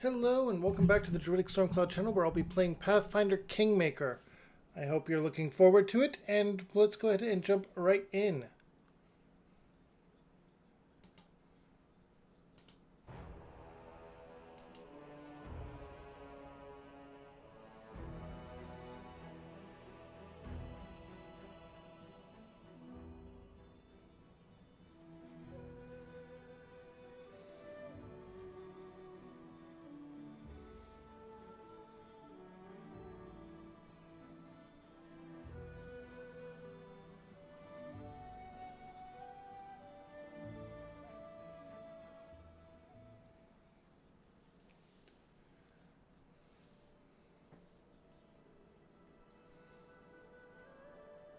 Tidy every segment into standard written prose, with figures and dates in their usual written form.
Hello and welcome back to the Druidic Stormcloud channel where I'll be playing Pathfinder Kingmaker. I hope you're looking forward to it, and let's go ahead and jump right in.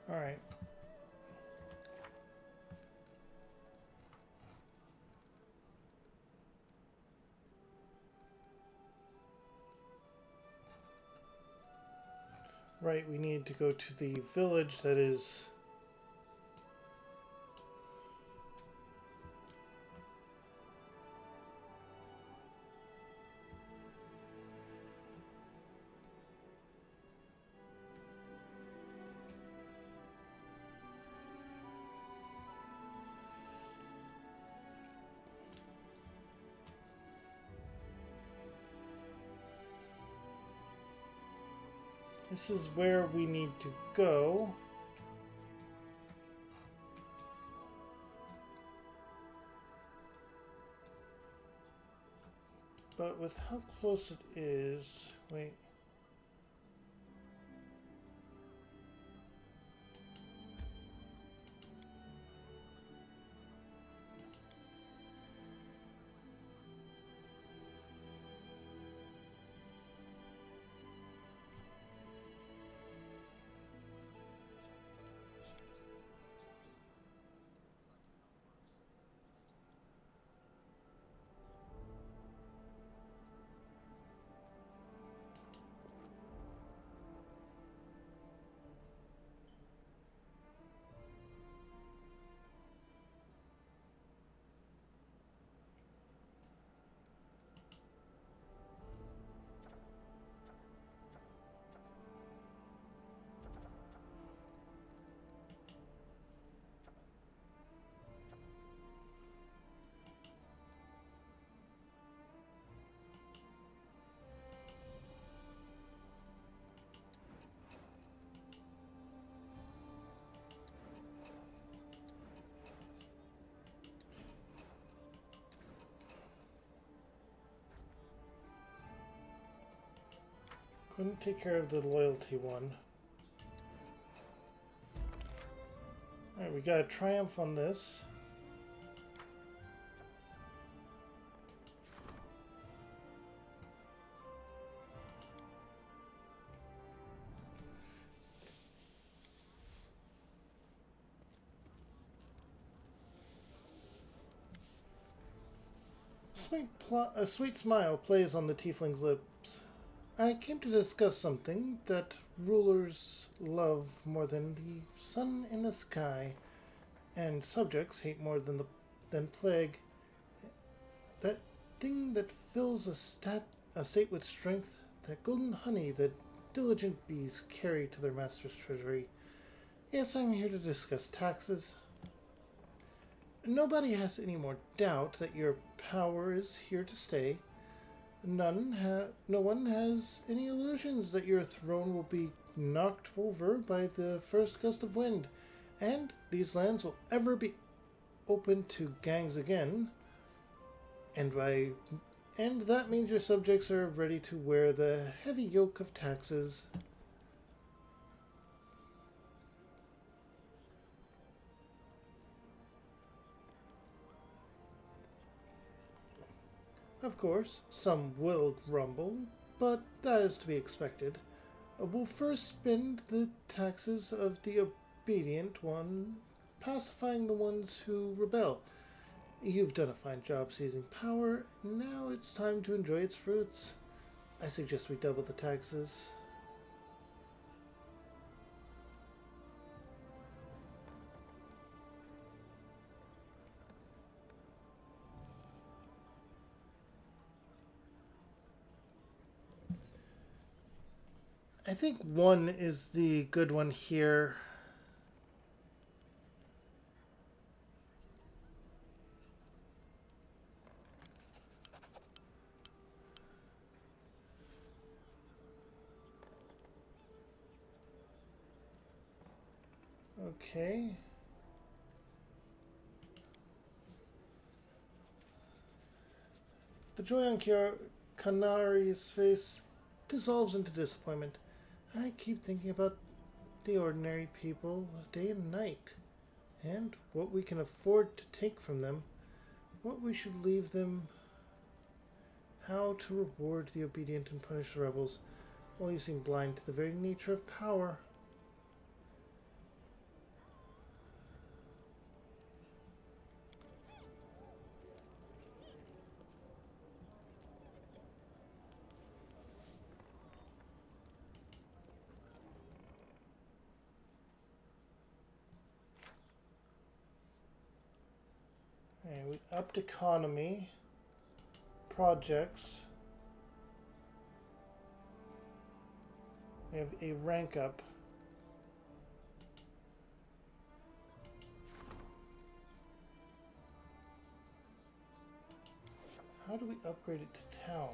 Alright. Right, we need to go to the village that is... This is where we need to go. But with how close it is... Wait. Couldn't take care of the loyalty one. Alright, we got a triumph on this. A sweet smile plays on the tiefling's lips. I came to discuss something that rulers love more than the sun in the sky, and subjects hate more than plague. That thing that fills a state with strength, that golden honey that diligent bees carry to their master's treasury. Yes, I'm here to discuss taxes. Nobody has any more doubt that your power is here to stay. No one has any illusions that your throne will be knocked over by the first gust of wind, and these lands will ever be open to gangs again. And that means your subjects are ready to wear the heavy yoke of taxes. Of course, some will grumble, but that is to be expected. We'll first spend the taxes of the obedient one, pacifying the ones who rebel. You've done a fine job seizing power. Now it's time to enjoy its fruits. I suggest we double the taxes. I think one is the good one here. Okay. The joy on Canari's face dissolves into disappointment. I keep thinking about the ordinary people day and night, and what we can afford to take from them, what we should leave them, how to reward the obedient and punish the rebels, while you seem blind to the very nature of power. And we upped economy, projects. We have a rank up. How do we upgrade it to town?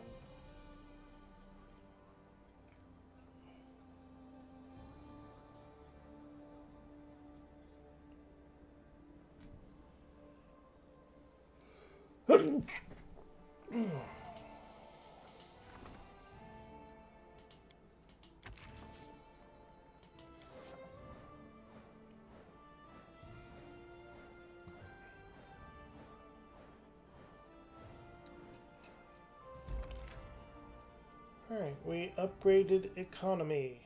Alright, we upgraded economy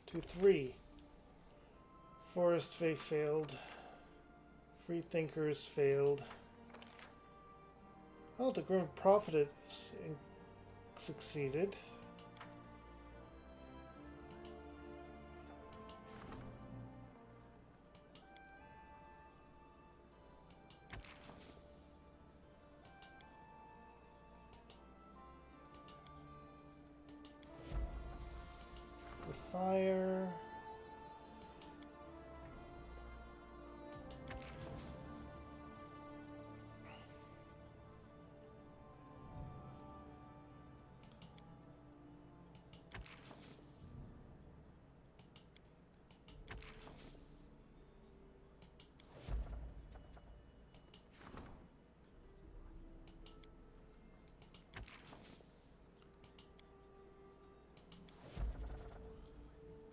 to 3. Forest faith failed. Free thinkers failed. Well, the Grim Prophet succeeded. The fire.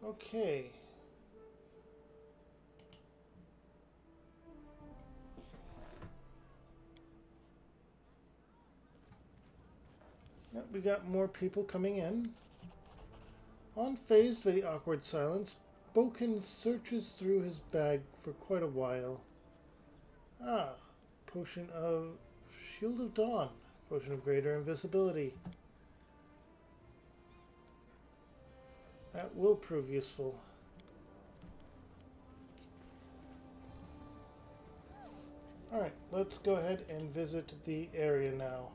Okay. Yep, we got more people coming in. Unfazed by the awkward silence, Boken searches through his bag for quite a while. Ah, potion of Shield of Dawn. Potion of greater invisibility. That will prove useful. Alright, let's go ahead and visit the area now.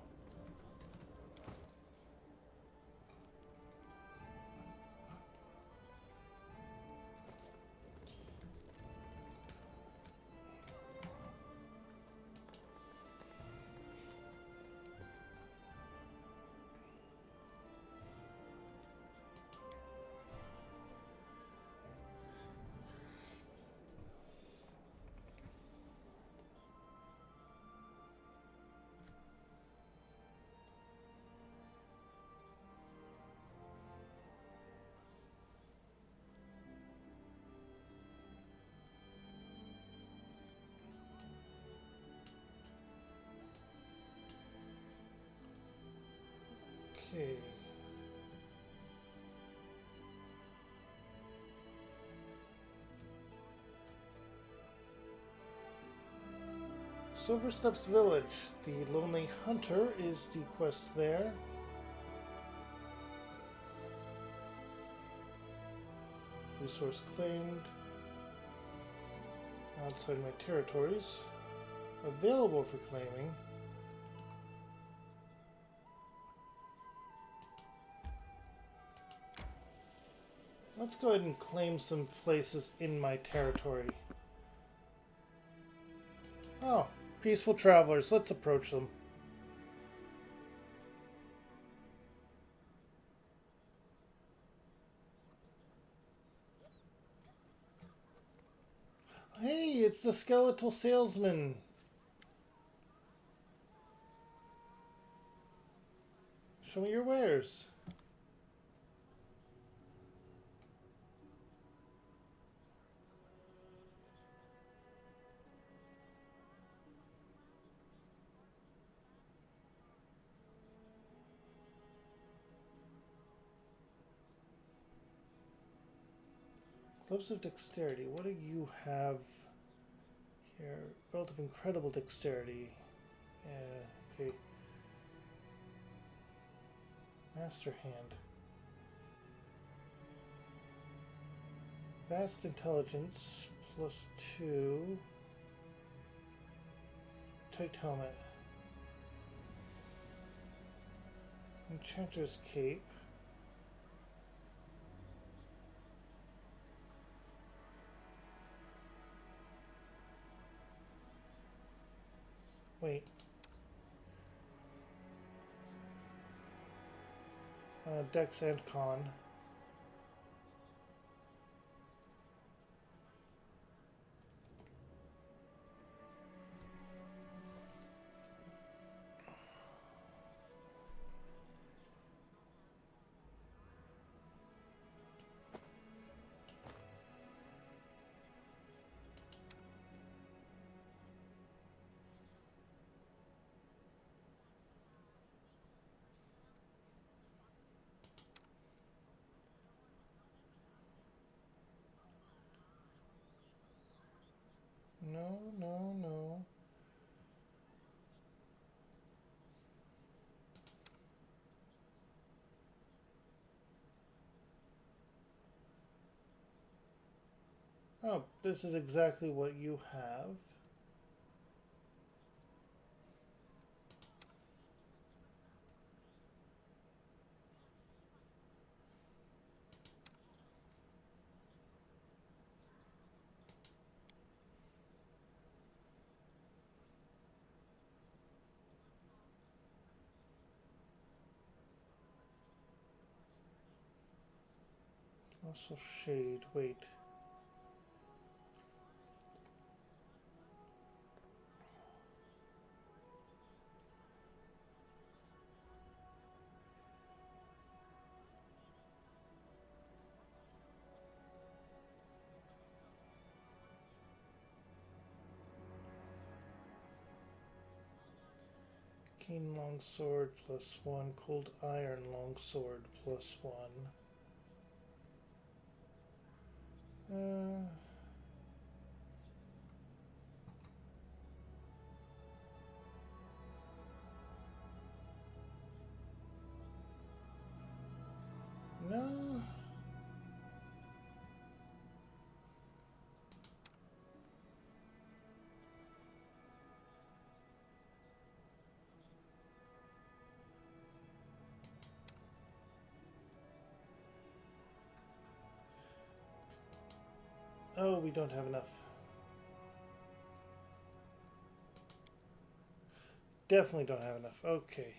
Okay. Silversteps Village. The Lonely Hunter is the quest there. Resource claimed. Outside my territories. Available for claiming. Let's go ahead and claim some places in my territory. Oh, peaceful travelers. Let's approach them. Hey, it's the skeletal salesman. Show me your wares. Gloves of dexterity. What do you have here? Belt of incredible dexterity. Yeah, okay. Master hand. Vast intelligence +2. Tight helmet. Enchanter's cape. Wait. Dex and con. No, no, no. Oh, this is exactly what you have. Also shade. Wait. Keen longsword +1. Cold iron longsword +1. Uh, no. Oh, we don't have enough. Definitely don't have enough. Okay.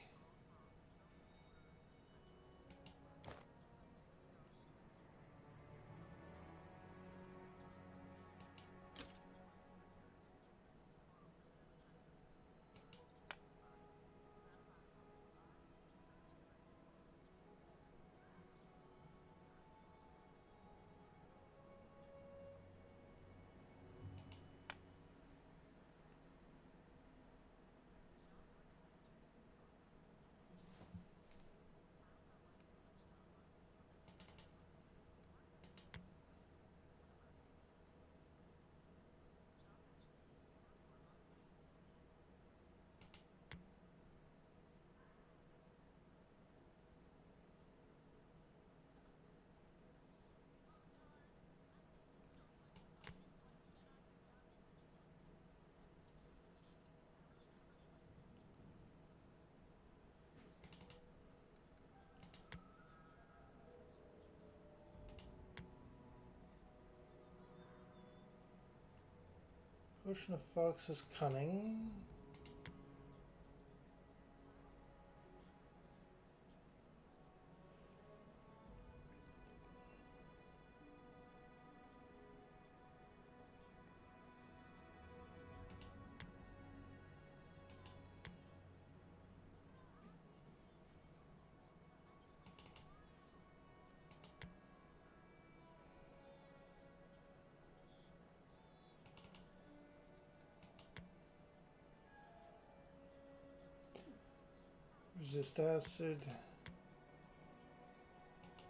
Potion of Fox's Cunning. Resist acid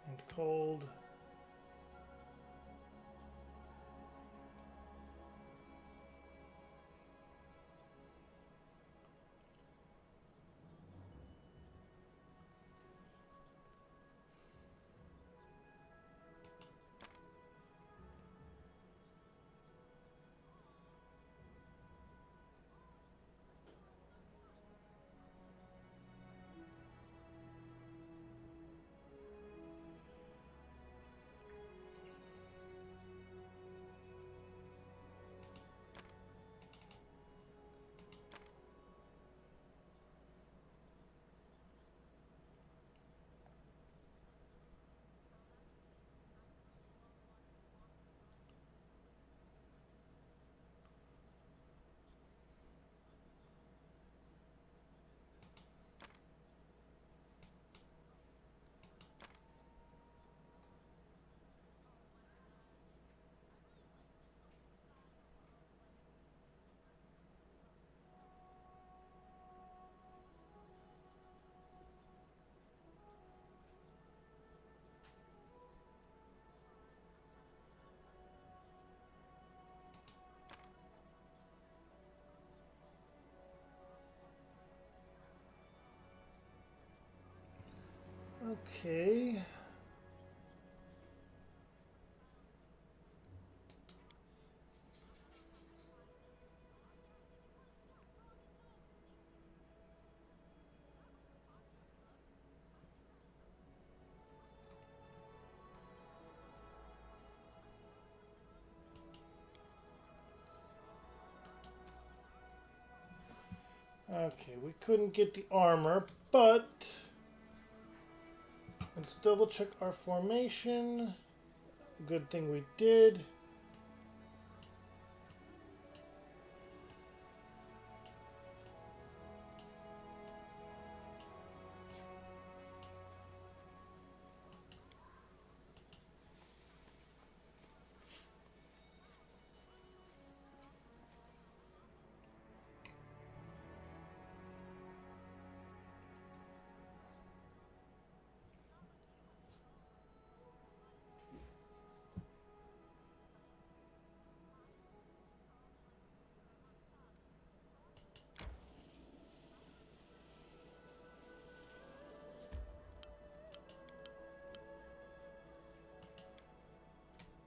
and cold. Okay. Okay, we couldn't get the armor, but let's double check our formation. Good thing we did.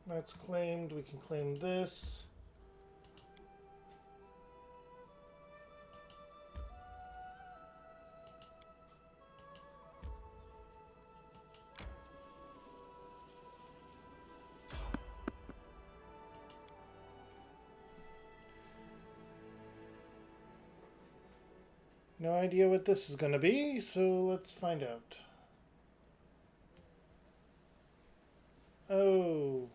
That's claimed. We can claim this. No idea what this is going to be, so let's find out. Oh.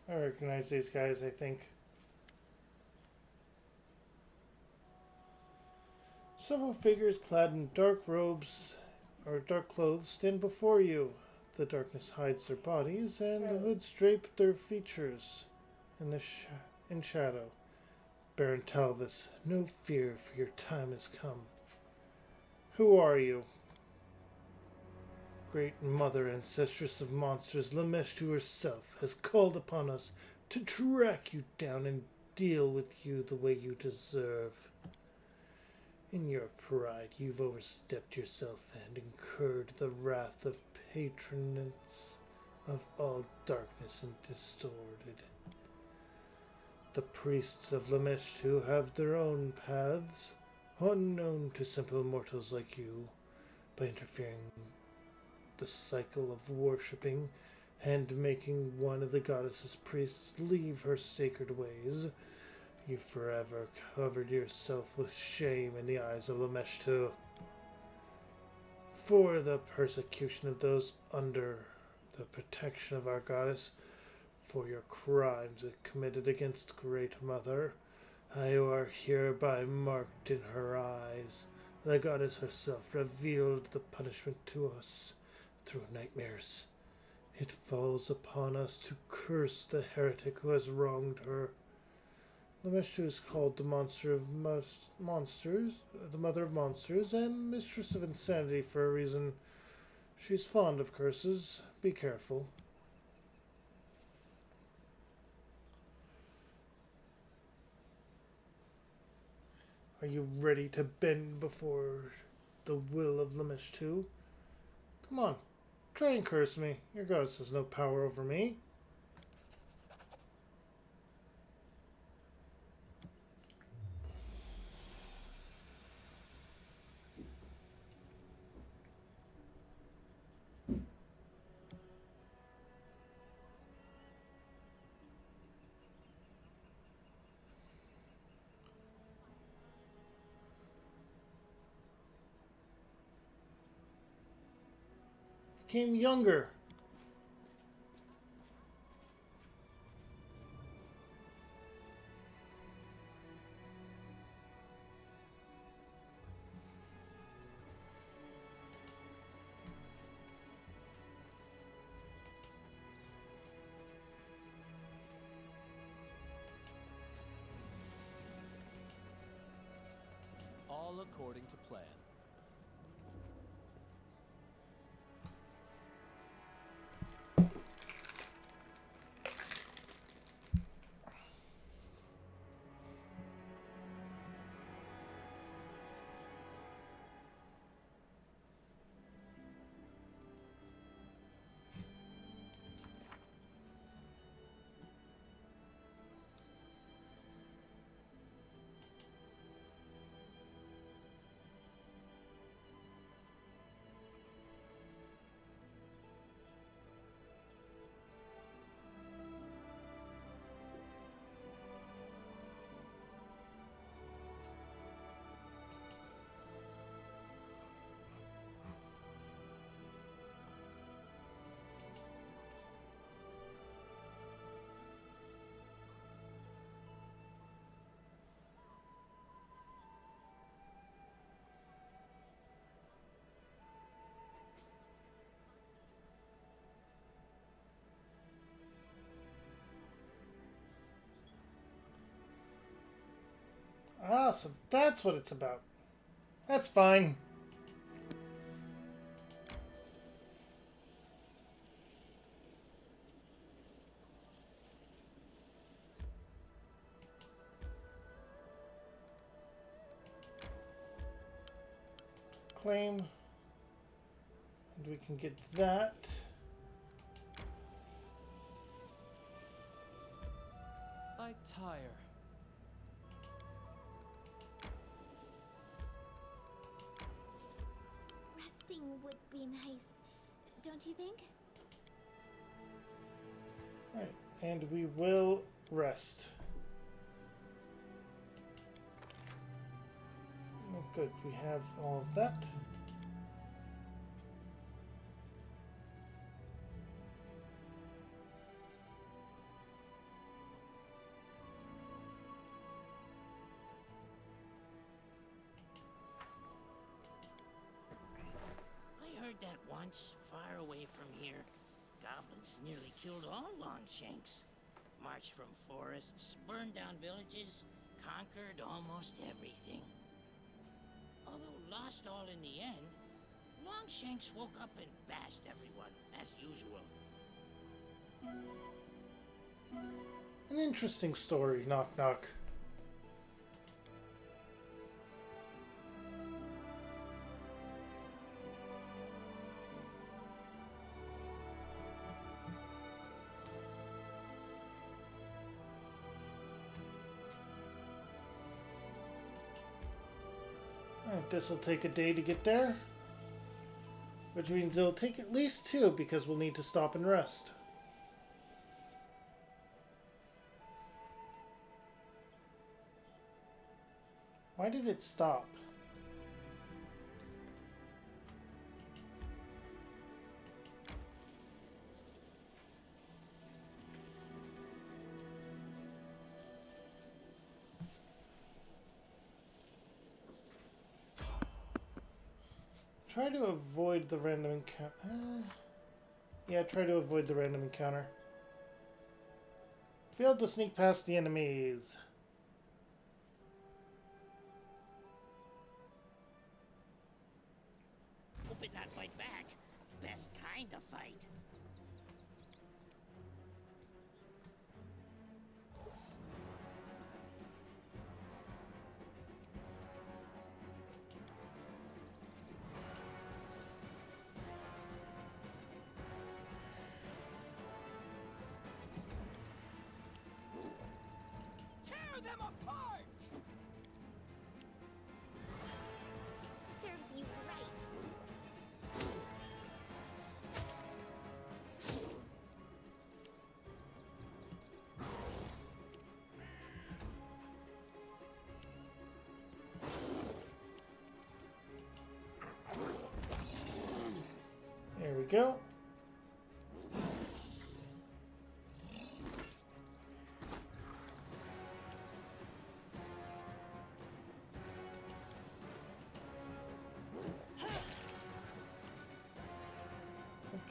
I recognize these guys, I think. Several figures clad in dark robes or dark clothes stand before you. The darkness hides their bodies, and the hoods drape their features in shadow. Baron Talvis, no fear, for your time has come. Who are you? Great mother, ancestress of monsters, Lameshtu herself has called upon us to track you down and deal with you the way you deserve. In your pride, you've overstepped yourself and incurred the wrath of patroness of all darkness and distorted. The priests of Lameshtu have their own paths, unknown to simple mortals like you. By interfering the cycle of worshipping and making one of the goddess's priests leave her sacred ways. You forever covered yourself with shame in the eyes of Lameshtu. For the persecution of those under the protection of our goddess, for your crimes committed against Great Mother, you are hereby marked in her eyes. The goddess herself revealed the punishment to us through nightmares. It falls upon us to curse the heretic who has wronged her. Lameshtu is called the monster of monsters, the mother of monsters, and mistress of insanity for a reason. She's fond of curses. Be careful. Are you ready to bend before the will of Lameshtu? Come on, try and curse me. Your goddess has no power over me. Became younger. All according to plan. Ah, so that's what it's about. That's fine. Claim. And we can get that. I tire. Resting would be nice, don't you think? Right, and we will rest. Oh, good, we have all of that. I heard that once, far away from here. Goblins nearly killed all Longshanks. Marched from forests, burned down villages, conquered almost everything. Although lost all in the end, Longshanks woke up and bashed everyone, as usual. An interesting story, knock knock. Alright, this will take a day to get there. Which means it'll take at least two because we'll need to stop and rest. Why did it stop? Try to avoid the random encounter. Yeah, try to avoid the random encounter. Failed to sneak past the enemies. Hope it not fight back. Best kind of fight. Tear them apart! Serves you right. There we go.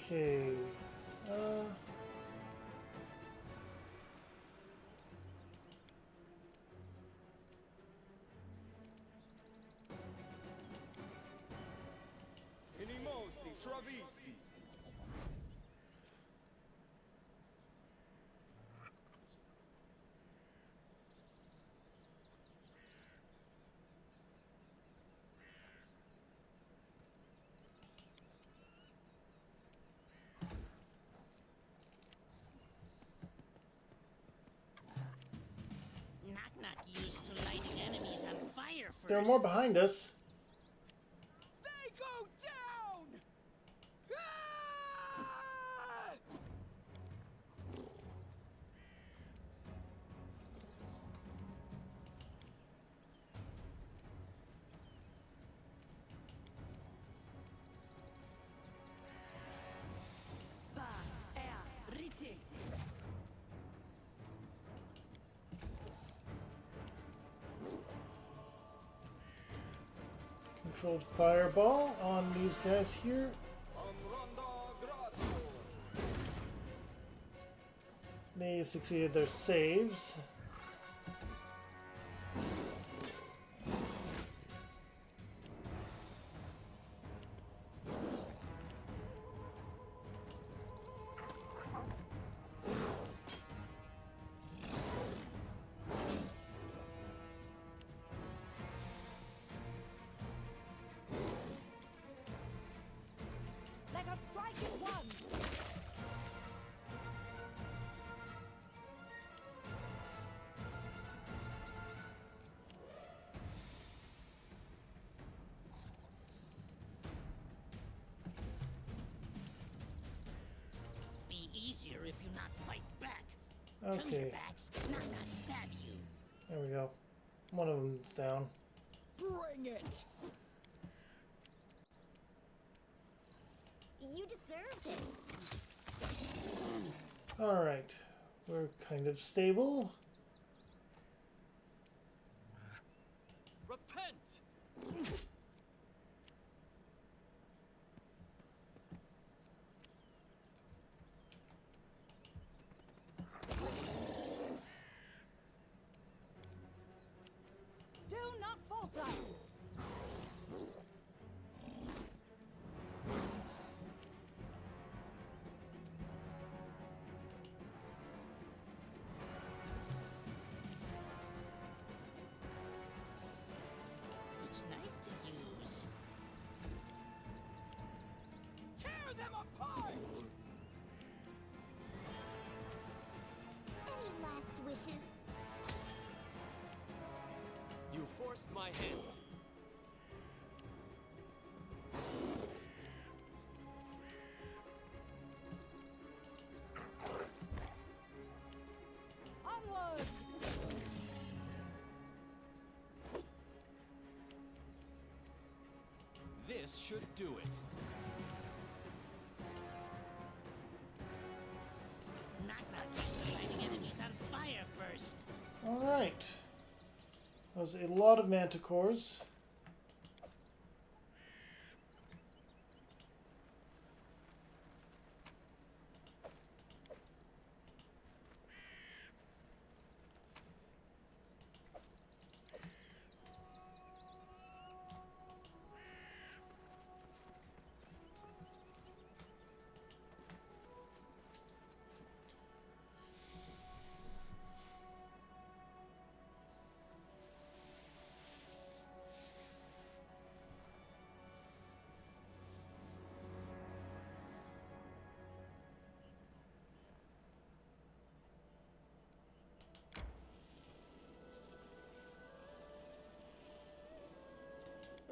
Okay. Inimosi, Travisi. Knock-knock used to lighting enemies on fire first. There are more behind us. They go down! Ah! Controlled fireball on these guys here. They succeeded their saves. Let us strike as one! Be easier if you not fight back. Come here, Okay, Bax. Knock-knock stab you. there we go. One of them's down. Bring it! You deserved it. Alright, we're kind of stable. Repent! Do not falter! Which knife to use? Tear them apart! Any last wishes? You forced my hand. Onward! should do it. Knock knock gets the lighting enemies on fire first. Alright. That was a lot of manticores.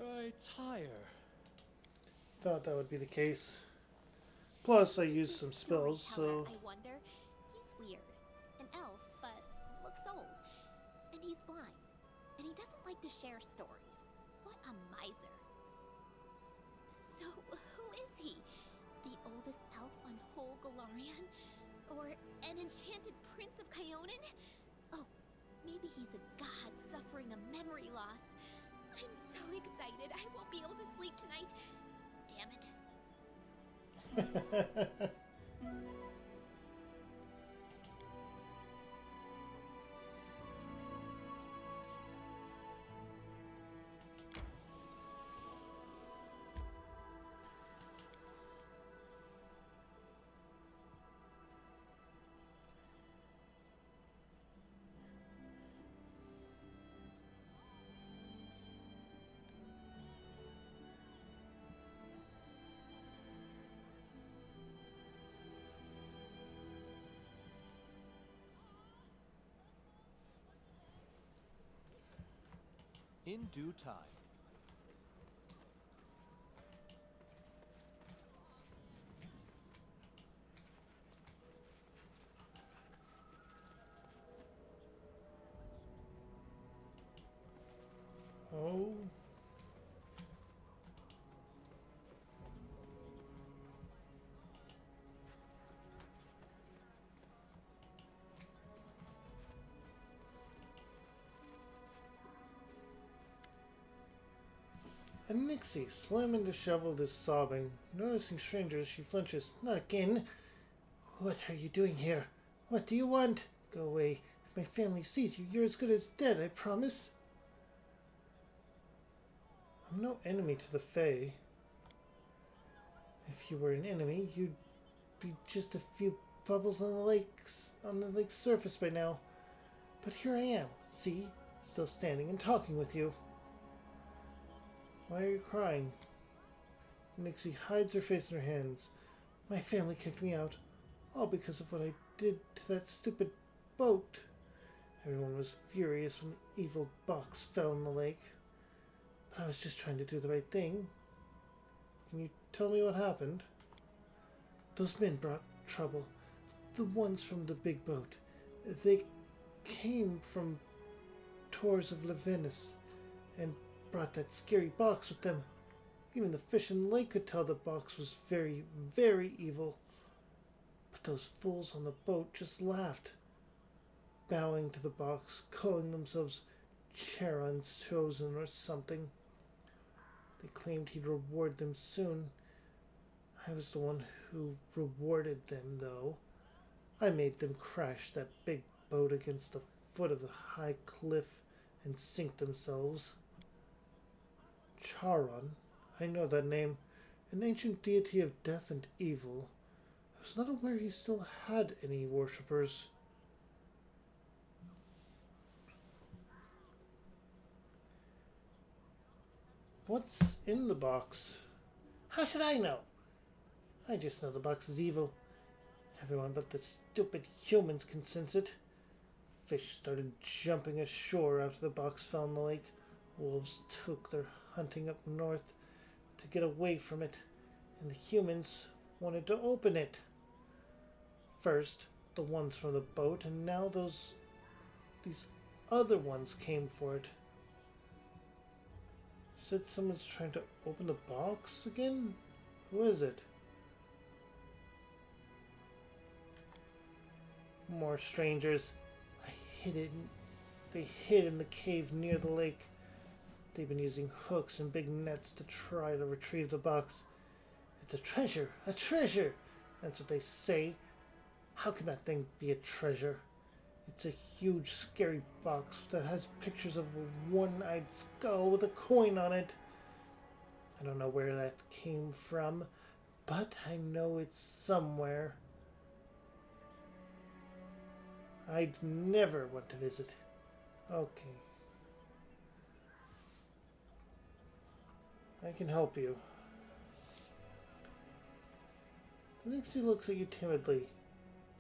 I tire. Thought that would be the case. Plus, I used some spells, Storyteller, so... I wonder. He's weird. An elf, but looks old. And he's blind. And he doesn't like to share stories. What a miser. So, who is he? The oldest elf on whole Galarian? Or an enchanted prince of Kyonin? Oh, maybe he's a god suffering a memory loss. I'm so excited. I won't be able to sleep tonight. Damn it. In due time. Oh. And Nixie, slim and disheveled, is sobbing. Noticing strangers, she flinches. Not again! What are you doing here? What do you want? Go away. If my family sees you, you're as good as dead, I promise. I'm no enemy to the Fae. If you were an enemy, you'd be just a few bubbles on the lake's surface by now. But here I am, see? Still standing and talking with you. Why are you crying? Nixie hides her face in her hands. My family kicked me out, all because of what I did to that stupid boat. Everyone was furious when the evil box fell in the lake. But I was just trying to do the right thing. Can you tell me what happened? Those men brought trouble. The ones from the big boat. They came from Tours of Levinus and brought that scary box with them. Even the fish in the lake could tell the box was very, very evil. But those fools on the boat just laughed, bowing to the box, calling themselves Charon's chosen or something. They claimed he'd reward them soon. I was the one who rewarded them, though. I made them crash that big boat against the foot of the high cliff and sink themselves. Charon, I know that name, an ancient deity of death and evil. I was not aware he still had any worshippers. What's in the box? How should I know? I just know the box is evil. Everyone but the stupid humans can sense it. Fish started jumping ashore after the box fell in the lake. Wolves took their hunting up north to get away from it, and the humans wanted to open it. First, the ones from the boat, and now these other ones came for it. Said someone's trying to open the box again? Who is it? More strangers. I hid it. They hid in the cave near the lake. They've been using hooks and big nets to try to retrieve the box. It's a treasure! A treasure! That's what they say. How can that thing be a treasure? It's a huge, scary box that has pictures of a one-eyed skull with a coin on it. I don't know where that came from, but I know it's somewhere. I'd never want to visit. Okay. I can help you. The Nixie looks at you timidly. You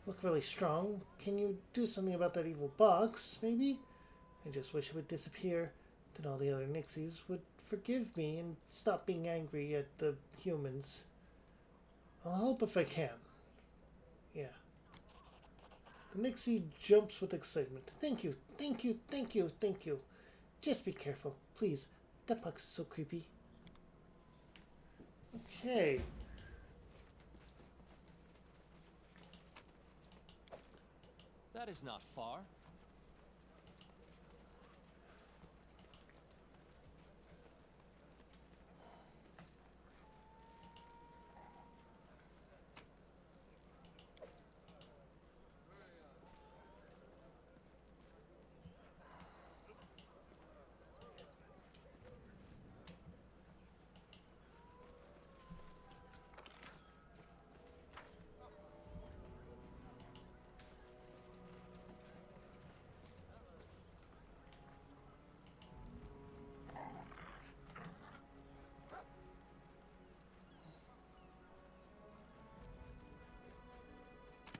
look really strong. Can you do something about that evil box, maybe? I just wish it would disappear. Then all the other Nixies would forgive me and stop being angry at the humans. I'll help if I can. Yeah. The Nixie jumps with excitement. Thank you, thank you, thank you, thank you. Just be careful, please. That box is so creepy. Okay. That is not far.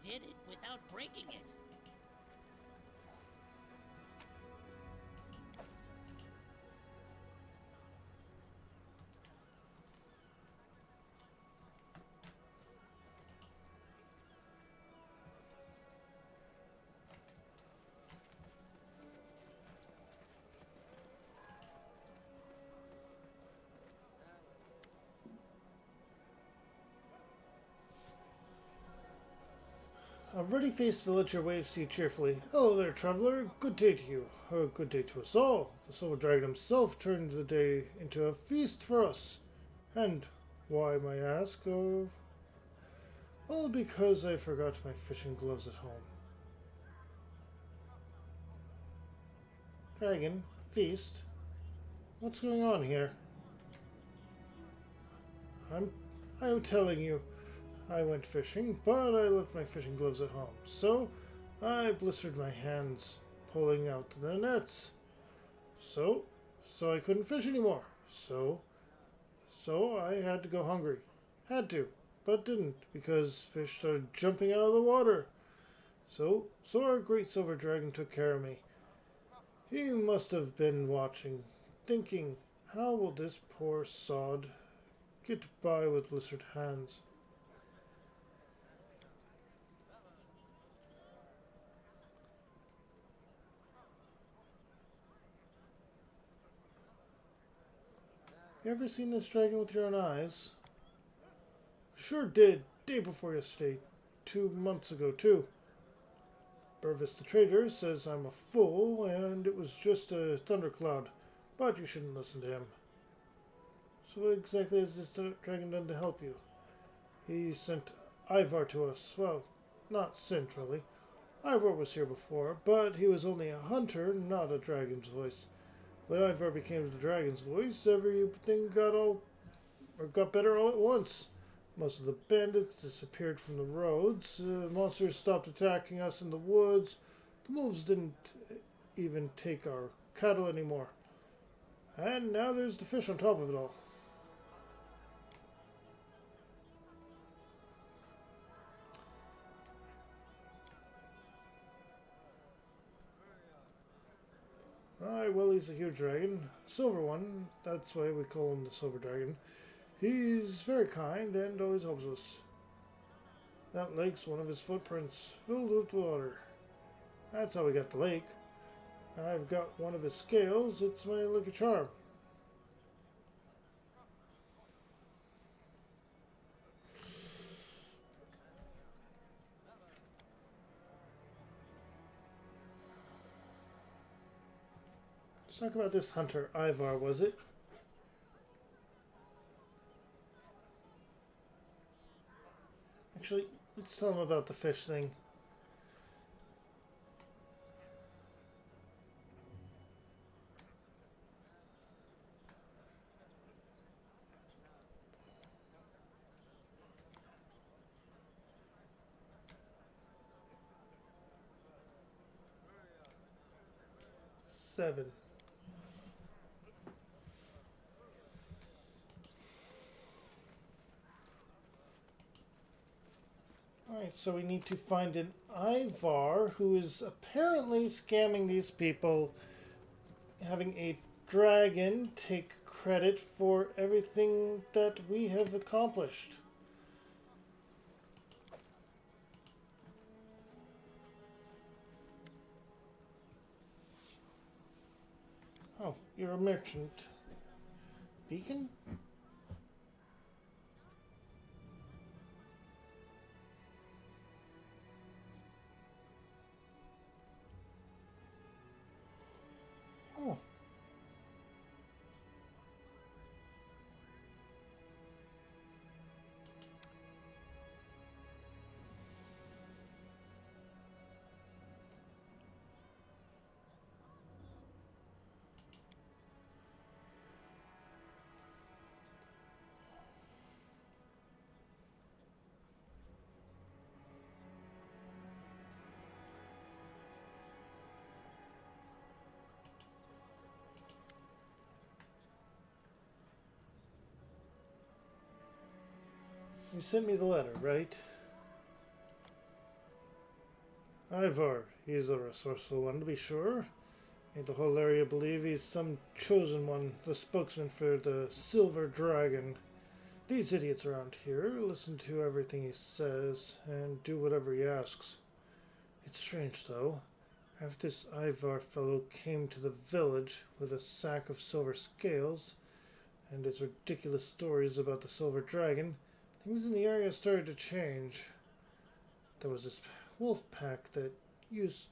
Did it without breaking it. A ruddy-faced villager waves to you cheerfully. Hello there, traveler. Good day to you. A good day to us all. The Silver Dragon himself turned the day into a feast for us. And why, may I ask? Well, because I forgot my fishing gloves at home. Dragon, feast. What's going on here? I'm telling you. I went fishing, but I left my fishing gloves at home, so I blistered my hands pulling out the nets. So I couldn't fish anymore. So I had to go hungry. Had to, but didn't, because fish started jumping out of the water. So our great silver dragon took care of me. He must have been watching, thinking, how will this poor sod get by with blistered hands? You ever seen this dragon with your own eyes? Sure did. Day before yesterday. 2 months ago, too. Burvis the trader says I'm a fool and it was just a thundercloud, but you shouldn't listen to him. So what exactly has this dragon done to help you? He sent Ivar to us. Well, not sent, really. Ivar was here before, but he was only a hunter, not a dragon's voice. When Ivar became the dragon's voice, everything got better all at once. Most of the bandits disappeared from the roads. Monsters stopped attacking us in the woods. The wolves didn't even take our cattle anymore. And now there's the fish on top of it all. Alright, well, he's a huge dragon. Silver one. That's why we call him the Silver Dragon. He's very kind and always helps us. That lake's one of his footprints, filled with water. That's how we got the lake. I've got one of his scales. It's my lucky charm. Let's talk about this hunter, Ivar, was it? Actually, let's tell him about the fish thing. Seven. Alright, so we need to find an Ivar who is apparently scamming these people, having a dragon take credit for everything that we have accomplished. Oh, you're a merchant. Beacon? Oh. You sent me the letter, right? Ivar, he's a resourceful one to be sure. Made the whole area believe he's some chosen one, the spokesman for the Silver Dragon. These idiots around here listen to everything he says and do whatever he asks. It's strange, though. After this Ivar fellow came to the village with a sack of silver scales and his ridiculous stories about the Silver Dragon, things in the area started to change. There was this wolf pack that used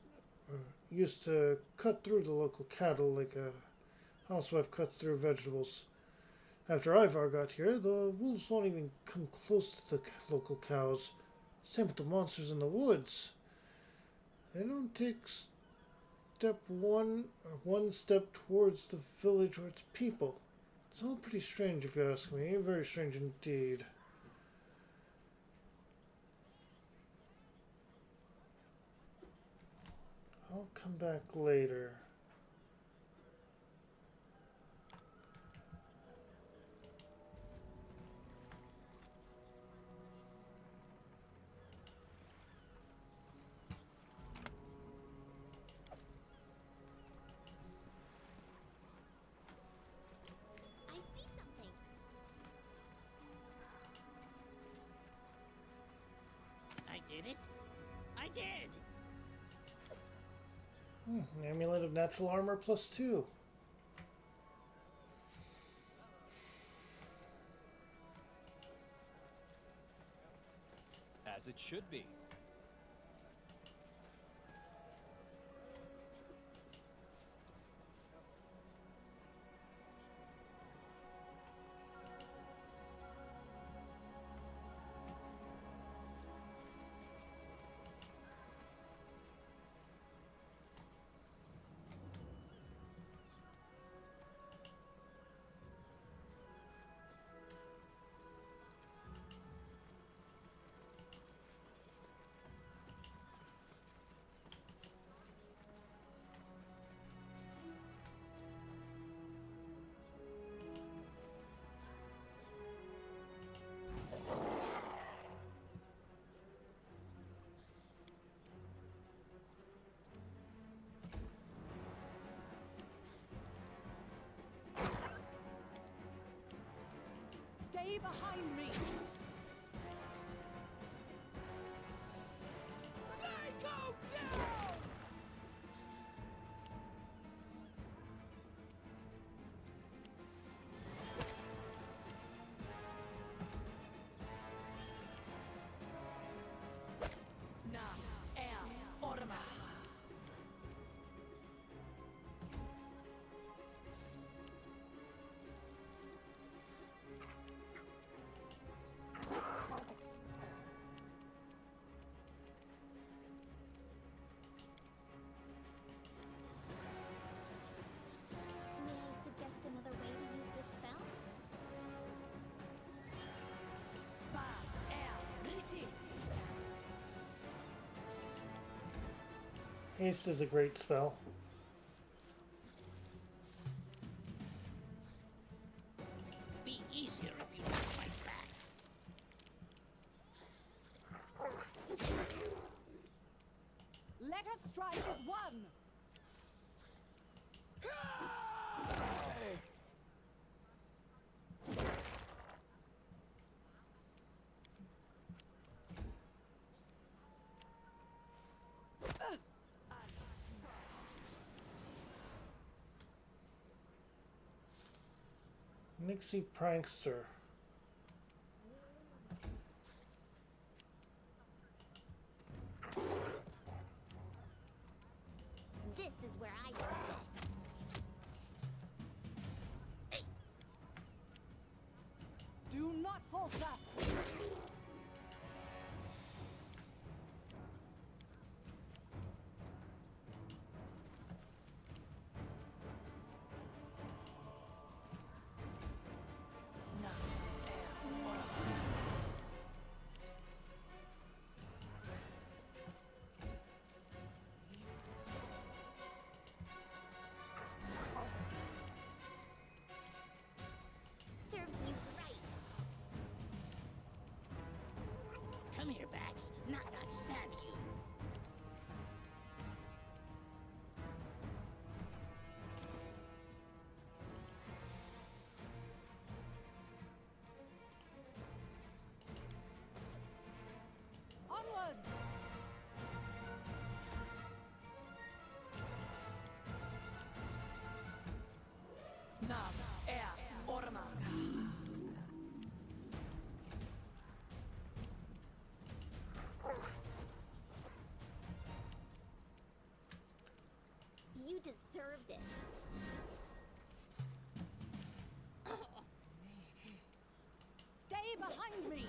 to cut through the local cattle like a housewife cuts through vegetables. After Ivar got here, the wolves won't even come close to the local cows. Same with the monsters in the woods. They don't take one step towards the village or its people. It's all pretty strange if you ask me. Very strange indeed. I'll come back later. I see something. I did it. I did. Amulet of Natural Armor +2. As it should be. Stay behind me. They go down. Na er orma. Haste is a great spell. Be easier if you don't fight back. Let us strike as one. Nixie Prankster. This is where I stand. Do not falter. Serves you right. Come here, Bax. Not stab you. Onwards. Nam er orma. You deserved it. Stay behind me.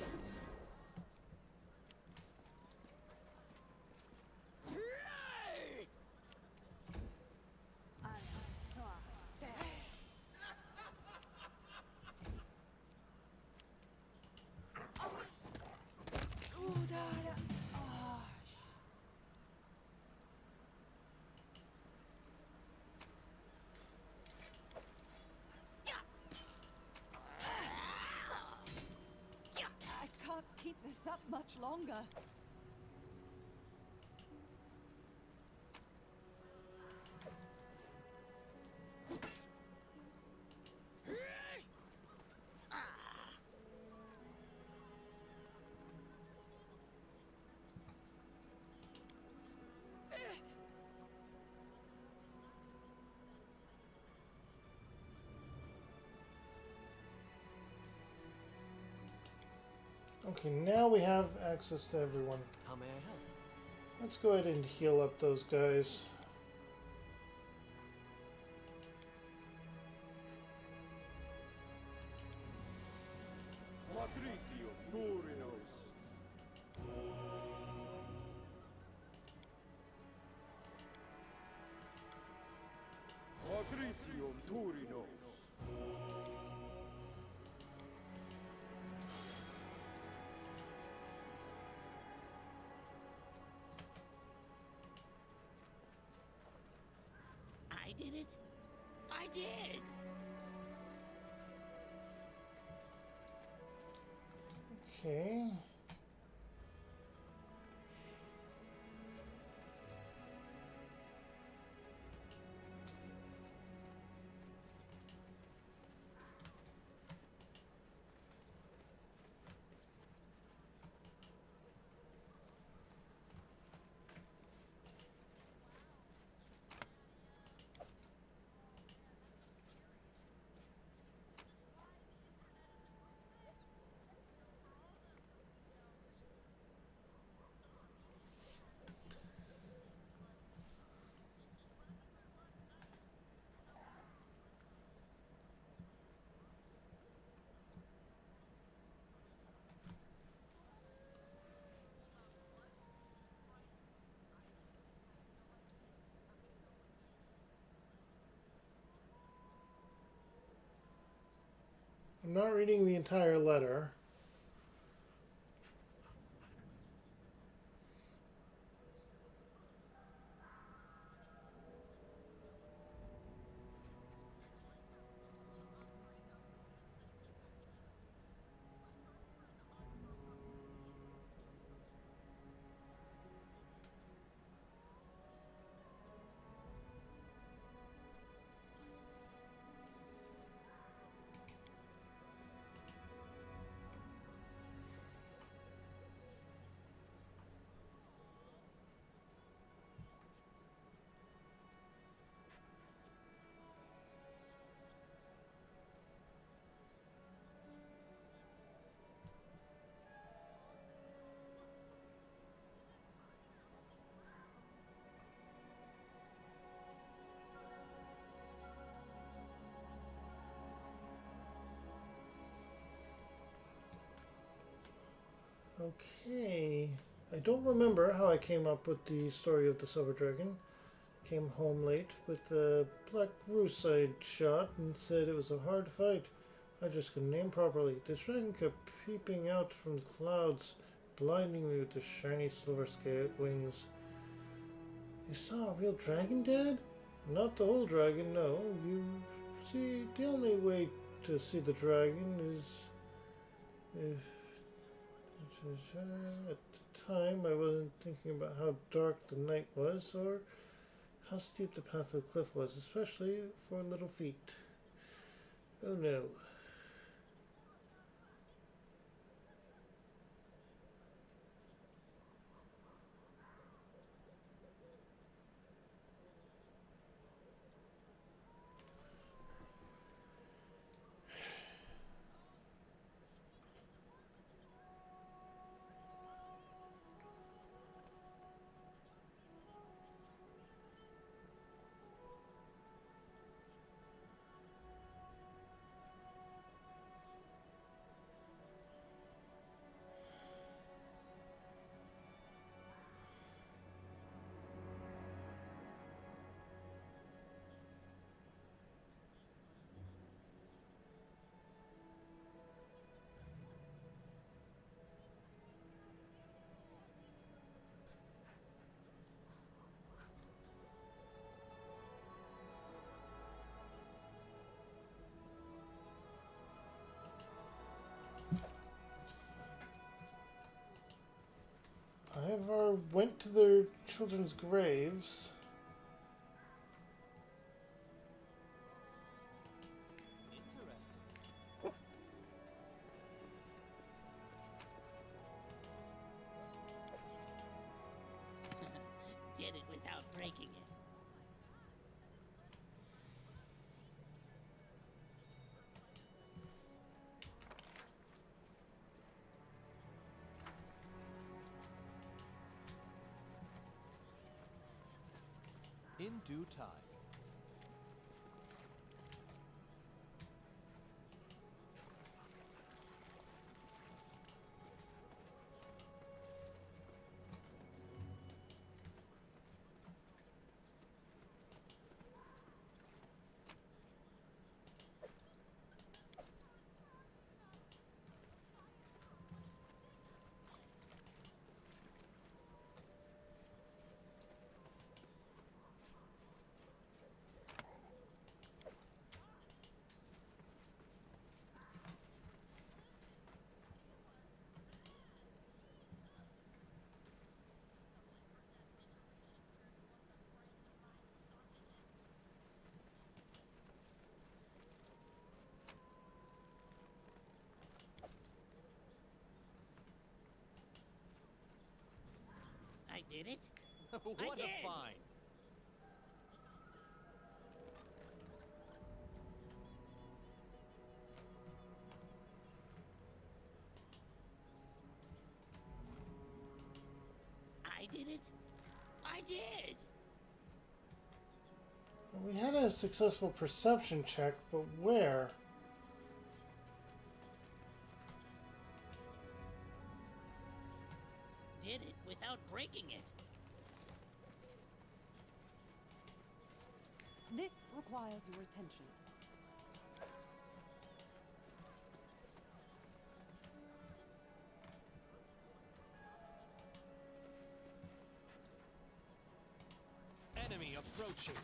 I can't keep this up much longer. Okay, now we have access to everyone. How may I help? Let's go ahead and heal up those guys. I did it. I did. Okay. I'm not reading the entire letter. Okay. I don't remember how I came up with the story of the Silver Dragon. Came home late with a black ruse I'd shot and said it was a hard fight. I just couldn't aim properly. The dragon kept peeping out from the clouds, blinding me with the shiny silver scale wings. You saw a real dragon, Dad? Not the whole dragon, no. You see, the only way to see the dragon is if... At the time, I wasn't thinking about how dark the night was or how steep the path of the cliff was, especially for little feet. Oh no. I ever went to their children's graves. Interesting. Did it without breaking it. In due time. I did it? What did. a find! I did it? I did! We had a successful perception check, but where? Did it without breaking it. This requires your attention. Enemy approaching.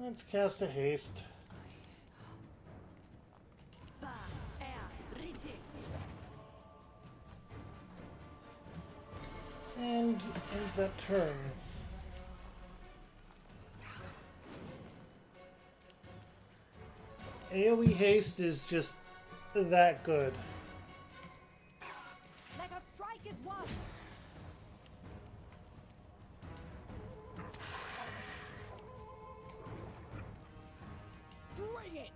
Let's cast a haste. Ba, er, riti. And end that turn. AoE haste is just that good. Let us strike as one. Bring it!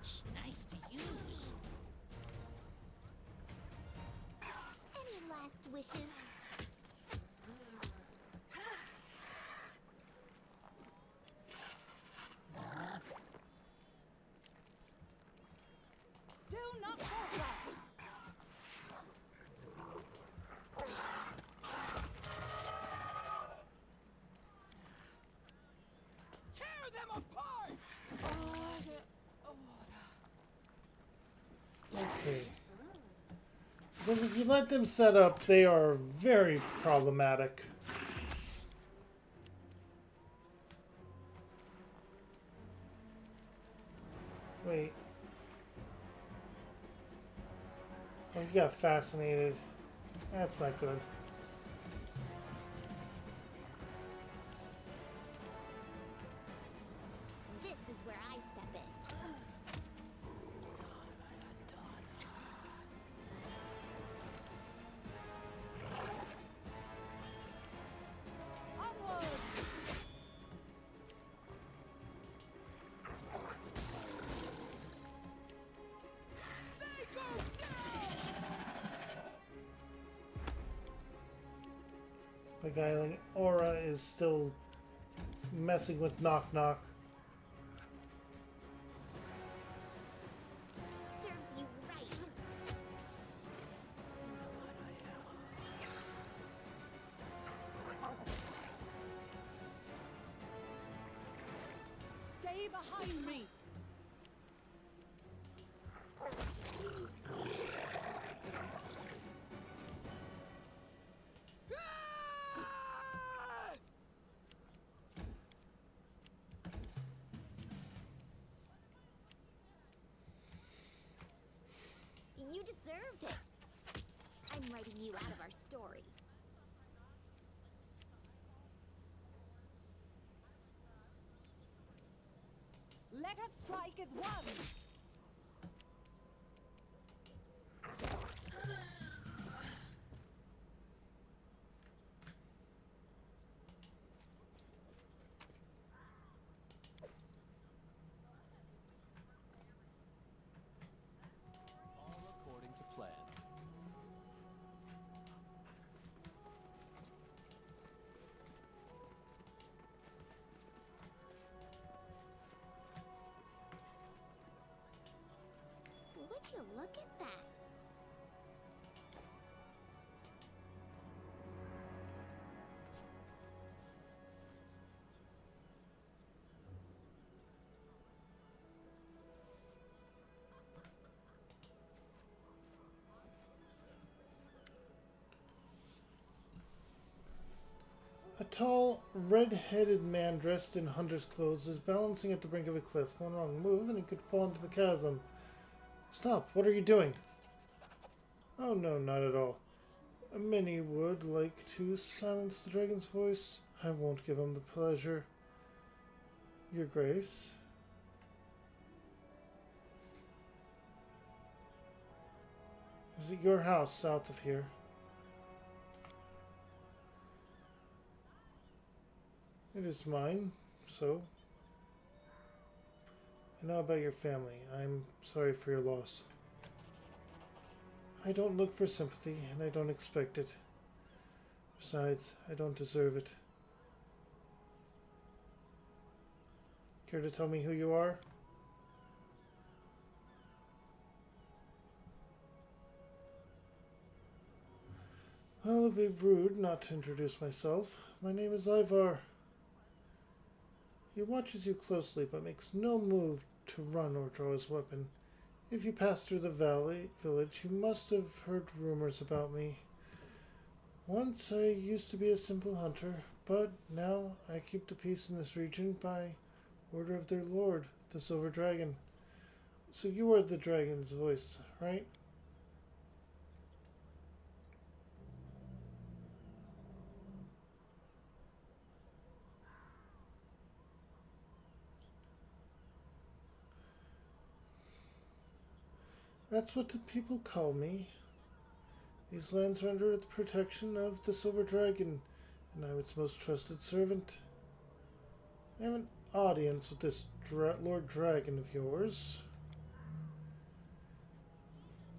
which knife to use. Any last wishes? Do not falter. Tear them apart! Okay. Because if you let them set up, they are very problematic. Wait. Oh, you got fascinated. That's not good. This is where I step in. Onward. They go down! Beguiling Aura is still messing with Knock Knock. Serves you right. Stay behind me. Ah! You deserved it. I'm writing you out of our story. Let us strike as one. All according to plan. Would you look at that? A tall, red-headed man dressed in hunter's clothes is balancing at the brink of a cliff. One wrong move and he could fall into the chasm. Stop! What are you doing? Oh no, not at all. Many would like to silence the dragon's voice. I won't give him the pleasure. Your Grace. Is it your house south of here? It is mine, so. I know about your family. I'm sorry for your loss. I don't look for sympathy, and I don't expect it. Besides, I don't deserve it. Care to tell me who you are? Well, it'd be rude not to introduce myself. My name is Ivar. He watches you closely, but makes no move to run or draw his weapon. If you pass through the village, you must have heard rumors about me. Once I used to be a simple hunter, but now I keep the peace in this region by order of their lord, the Silver Dragon. So you are the dragon's voice, right? That's what the people call me. These lands are under the protection of the Silver Dragon, and I'm its most trusted servant. I have an audience with this Lord Dragon of yours.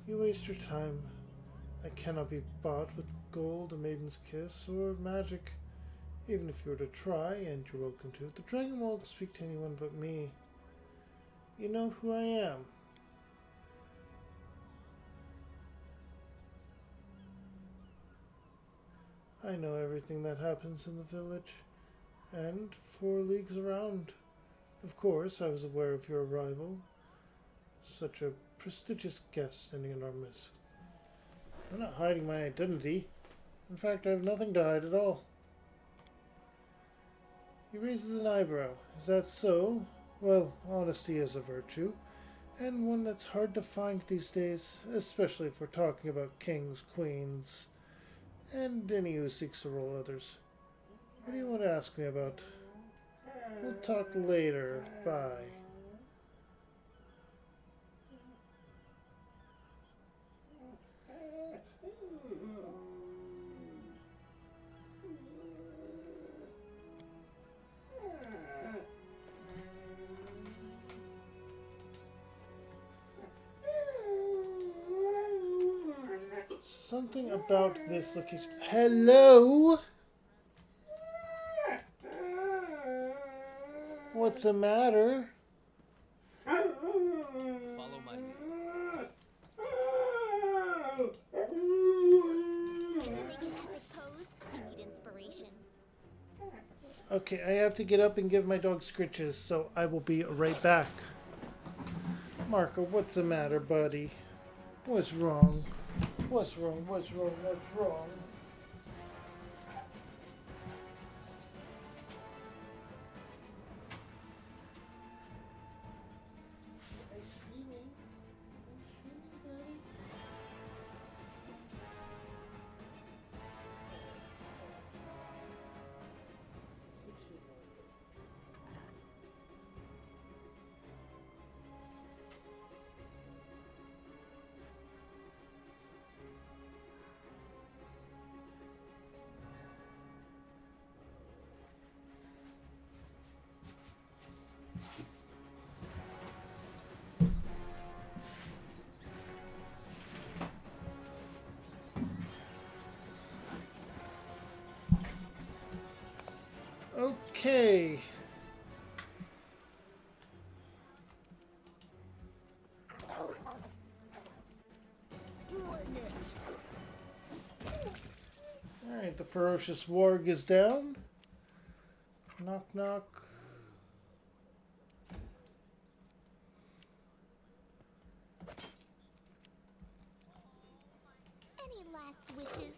You waste your time. I cannot be bought with gold, a maiden's kiss, or magic. Even if you were to try, and you're welcome to, the dragon won't speak to anyone but me. You know who I am. I know everything that happens in the village, and 4 leagues around. Of course, I was aware of your arrival. Such a prestigious guest standing in our midst. I'm not hiding my identity. In fact, I have nothing to hide at all. He raises an eyebrow. Is that so? Well, honesty is a virtue, and one that's hard to find these days, especially if we're talking about kings, queens, and any who seeks to rule others. What do you want to ask me about? We'll talk later. Bye. Something about this location. Hello? What's the matter? Follow my lead. Can you make an epic pose? I need inspiration. Okay, I have to get up and give my dog scritches, so I will be right back. Marco, what's the matter, buddy? What's wrong? What's wrong? What's wrong? What's wrong? I'm screaming. I'm screaming, buddy. Okay. Bring it! Alright, the ferocious warg is down. Knock, knock. Any last wishes?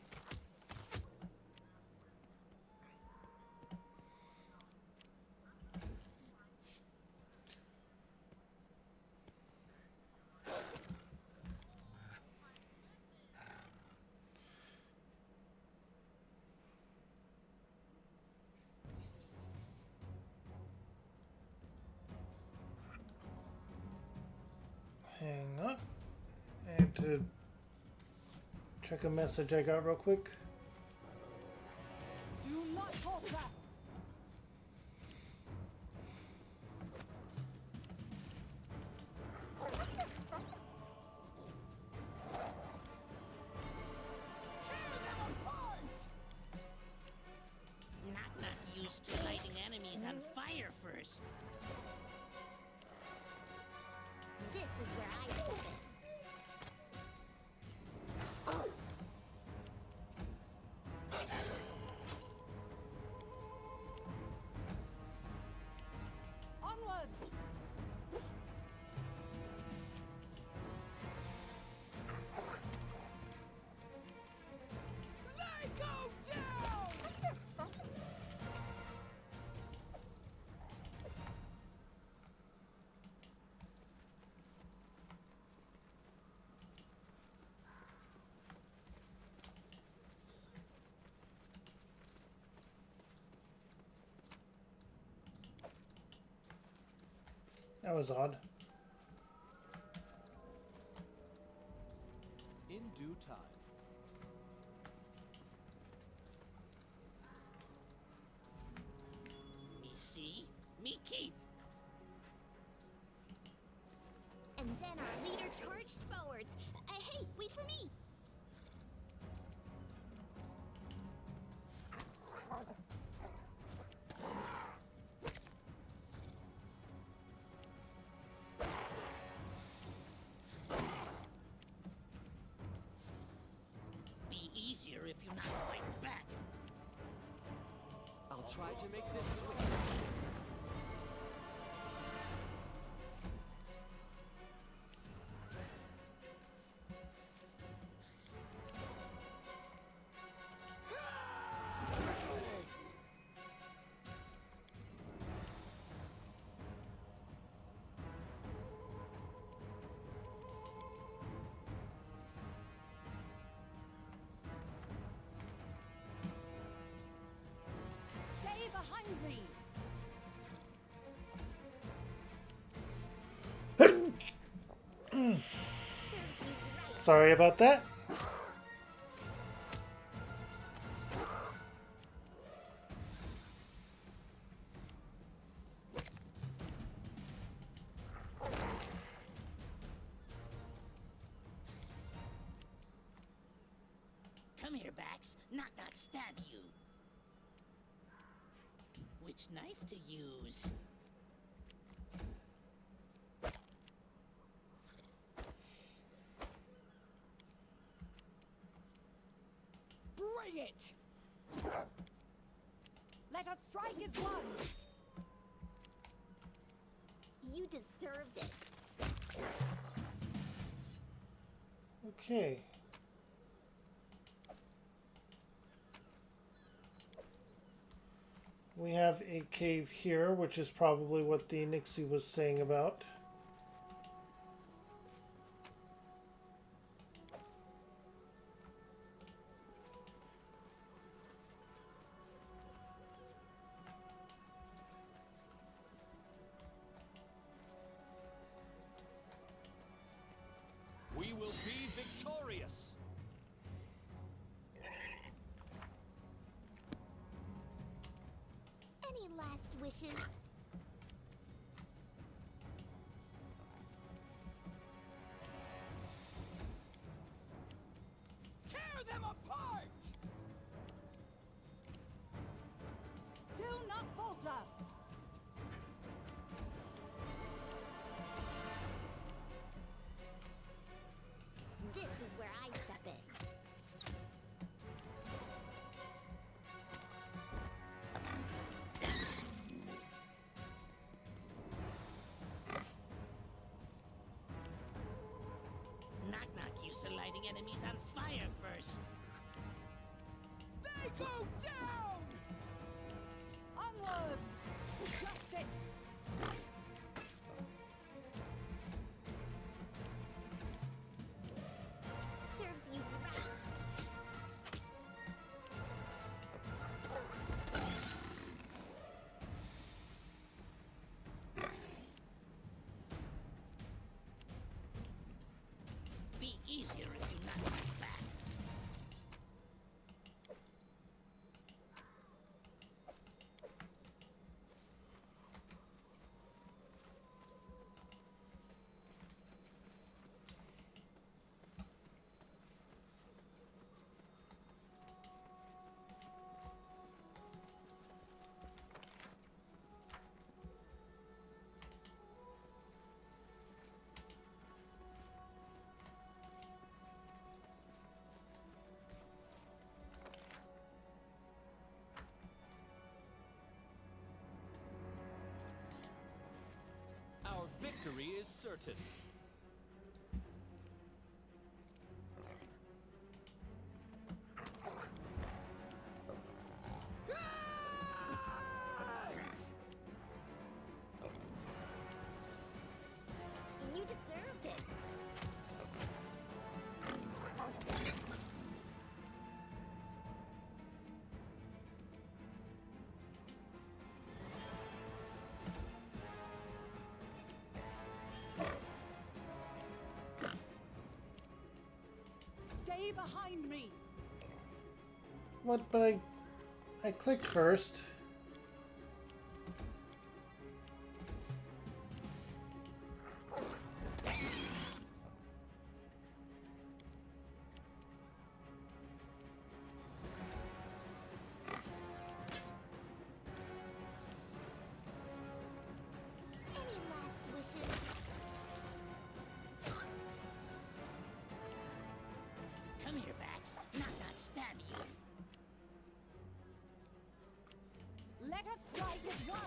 Hang on. I have to check a message I got real quick. Do not falter. Not used to lighting enemies on fire first. This is where I step in. Onwards. They go down! That was odd. In due time. Me see, me keep. And then our leader charged forwards. Hey, wait for me! Be easier if you not fight back. I'll try to make this swift. Stay behind me. Serves you right. Sorry about that. Come here, Bax. Knock knock stab you. Which knife to use? Bring it. Let us strike as one. You deserved it. Okay. We have a cave here, which is probably what the Nixie was saying about. We will be victorious. Any last wishes? Tear them apart! Do not falter. This is where I step in. Knock knock used to lighting enemies on fire first. They go down! Onwards. Justice. Serves you right. Be easier if you not fight back. Our victory is certain. You deserved it. Stay behind me. What? But I clicked first. strike is one.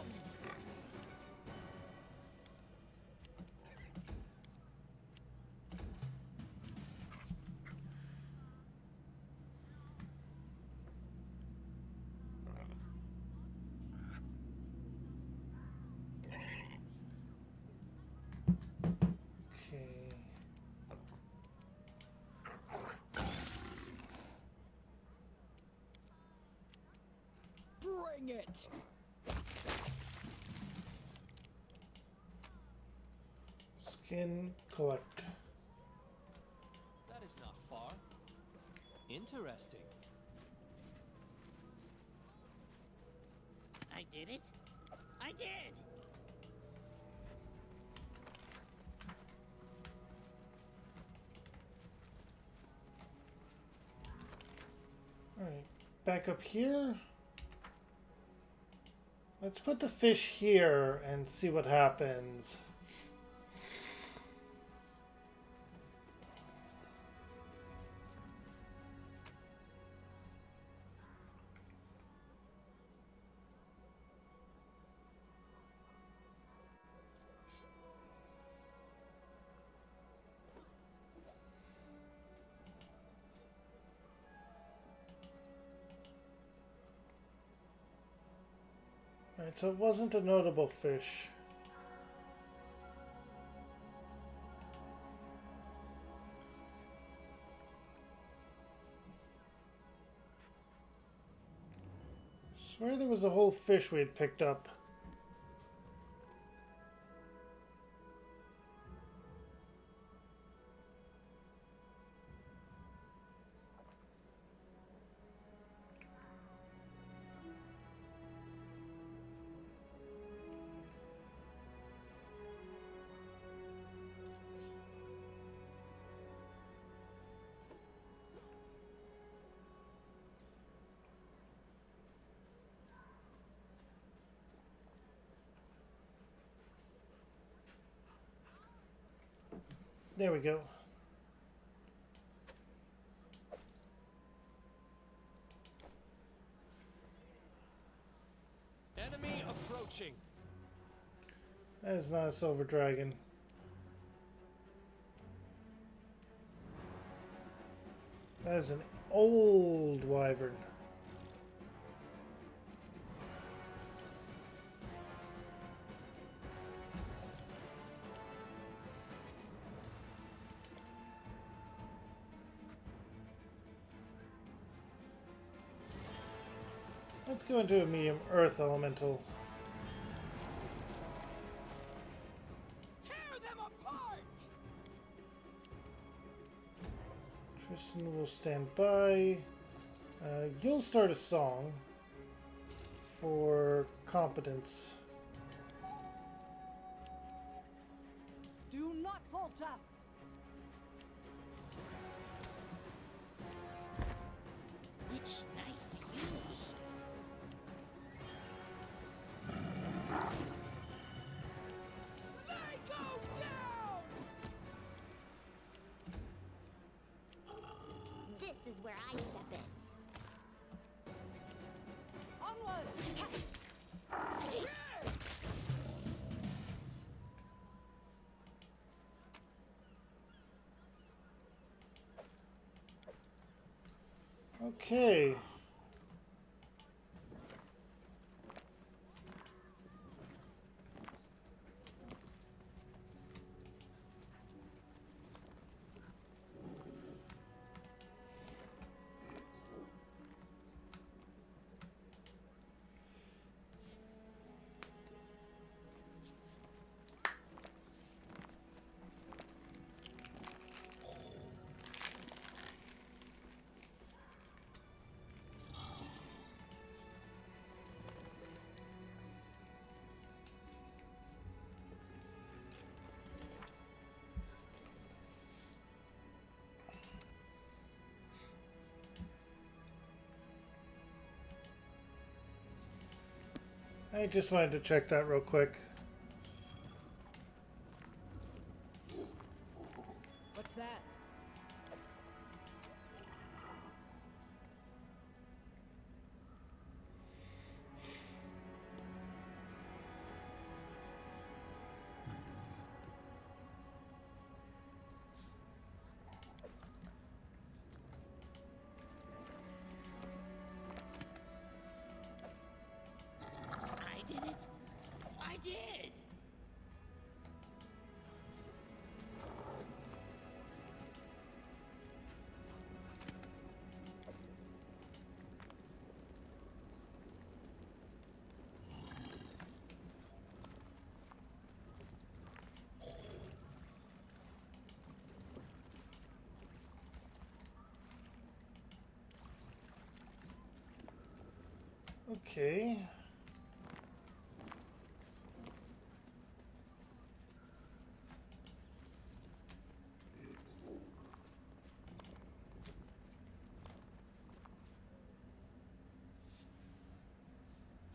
Okay. Bring it! Skin collect. That is not far. Interesting. I did it. I did. Alright, back up here. Let's put the fish here and see what happens. Alright, so it wasn't a notable fish. Swear there was a whole fish we had picked up. There we go. Enemy approaching. That is not a silver dragon. That is an old wyvern. Let's go into a medium earth elemental. Tear them apart! Tristan will stand by. You'll start a song for competence. Do not falter. Which knife to use? They go down! This is where I step in. Onwards. Okay. I just wanted to check that real quick. What's that? Okay.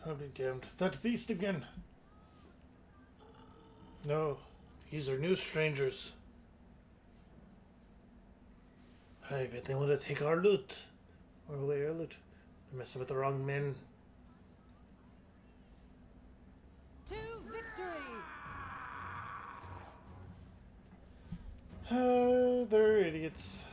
I'll be damned. That beast again. No, these are new strangers. I bet they want to take our loot. Or away our loot. They're messing with the wrong men. To victory! They're idiots.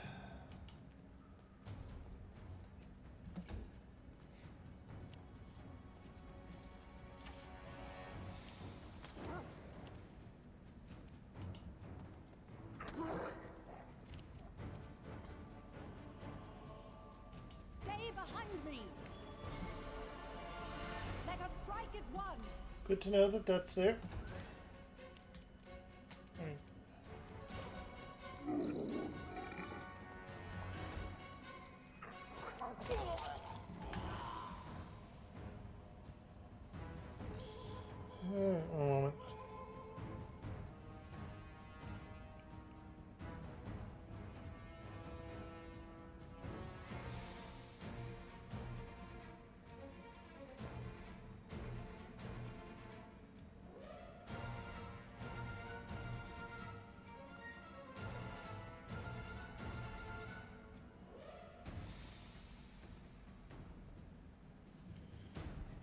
Stay behind me! Let us strike as one! Good to know that that's there. A moment.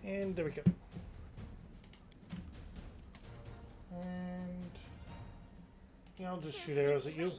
And there we go. And yeah, I'll just shoot arrows at you.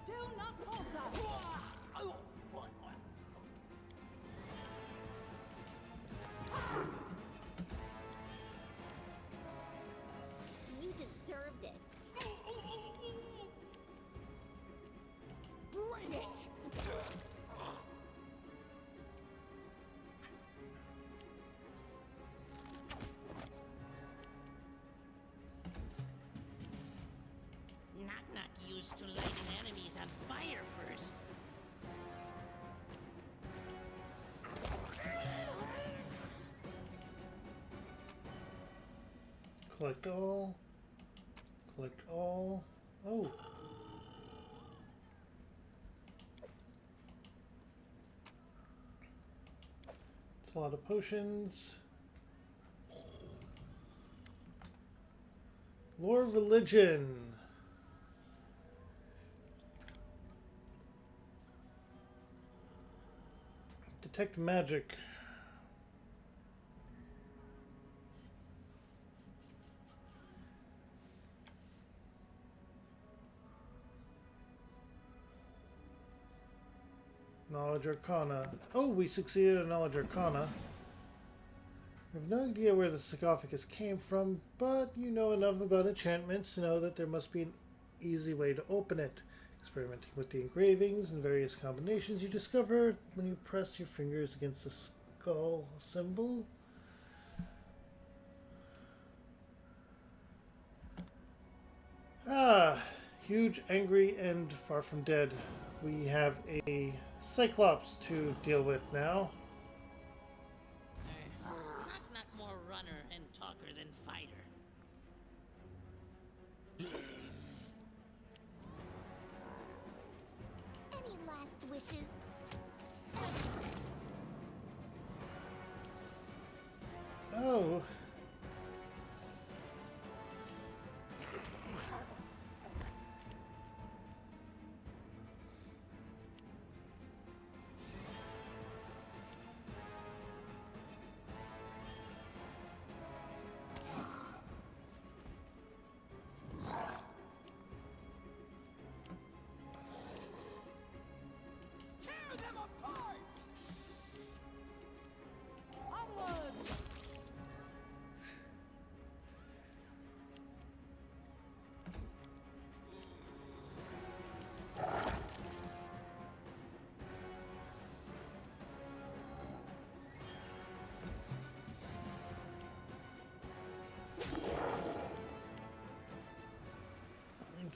Do not falter! You deserved it. Bring it! Knock-knock used to lighting enemies on fire first. Collect all. Collect all. Oh. It's a lot of potions. Lore religion. Detect magic. Knowledge Arcana. Oh, we succeeded in Knowledge Arcana. I have no idea where the sarcophagus came from, but you know enough about enchantments to know that there must be an easy way to open it. Experimenting with the engravings and various combinations you discover when you press your fingers against the skull symbol. Ah, huge, angry, and far from dead. We have a Cyclops to deal with now. Knock-knock more runner and talker than fighter. Any last wishes? Oh.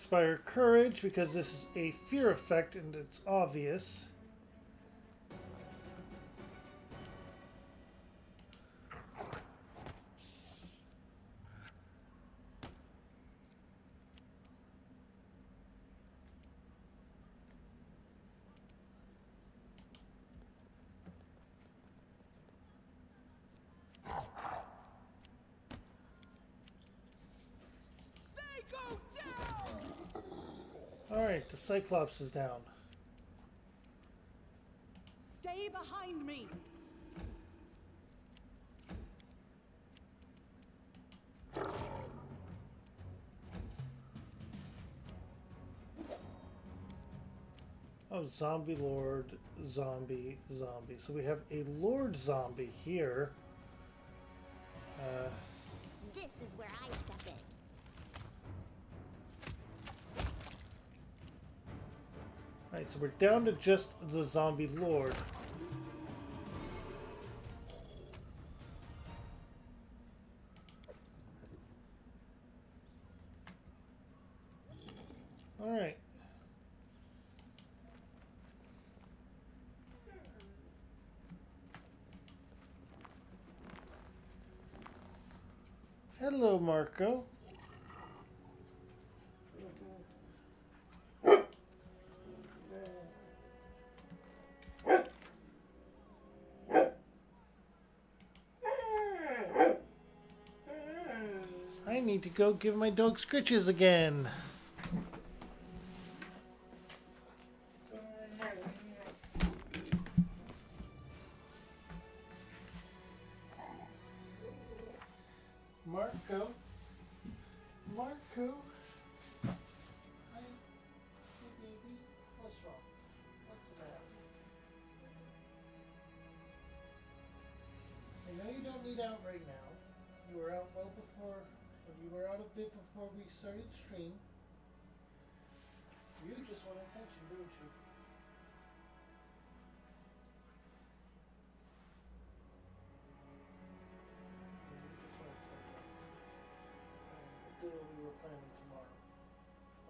Inspire courage because this is a fear effect and it's obvious. They go down! Alright, the Cyclops is down. Stay behind me. Oh, zombie lord, zombie, zombie. So we have a lord zombie here. This is where I step in. Alright, so we're down to just the zombie lord. Alright. Hello, Marco. I need to go give my dog scritches again. Marco. Marco. Hi. Hey, baby. What's wrong? What's the matter? I know you don't need out right now. You were out well before, or you were out a bit before we started stream. You just want attention, don't you? You just want attention. We'll do what we were planning tomorrow.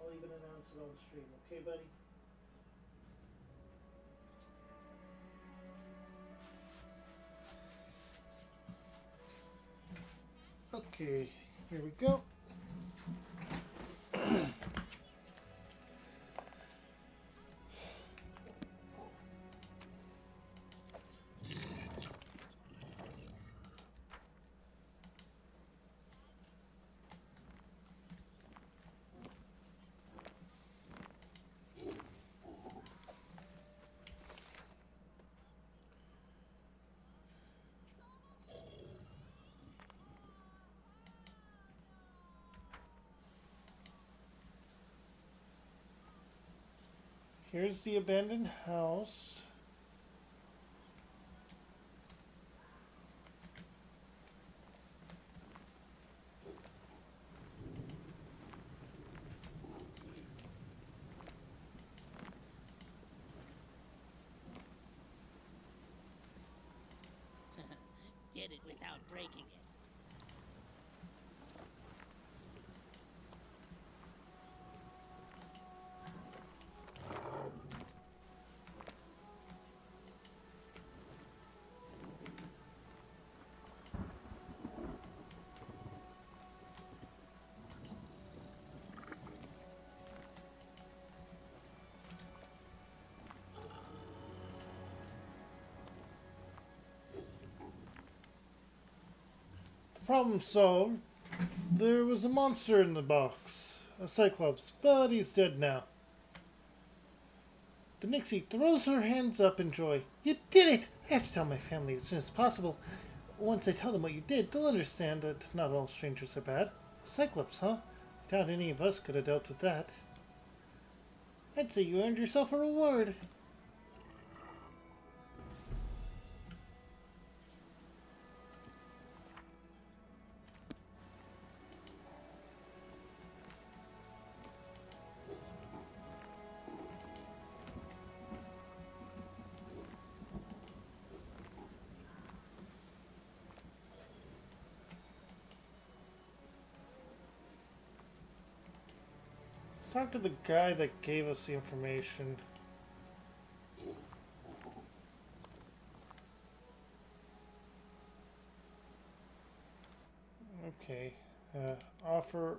I'll even announce it on stream, okay, buddy? Okay, here we go. Here's the abandoned house. Did it without breaking it. Problem solved. There was a monster in the box. A Cyclops, but he's dead now. The Nixie throws her hands up in joy. You did it! I have to tell my family as soon as possible. Once I tell them what you did, they'll understand that not all strangers are bad. Cyclops, huh? I doubt any of us could have dealt with that. I'd say you earned yourself a reward. talk to the guy that gave us the information. Okay. Offer.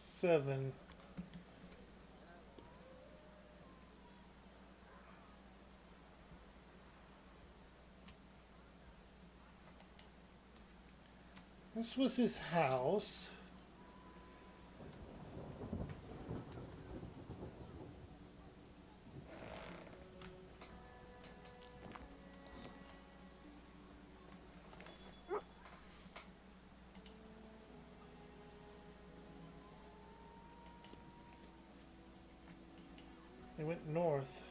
Seven. This was his house. They went north.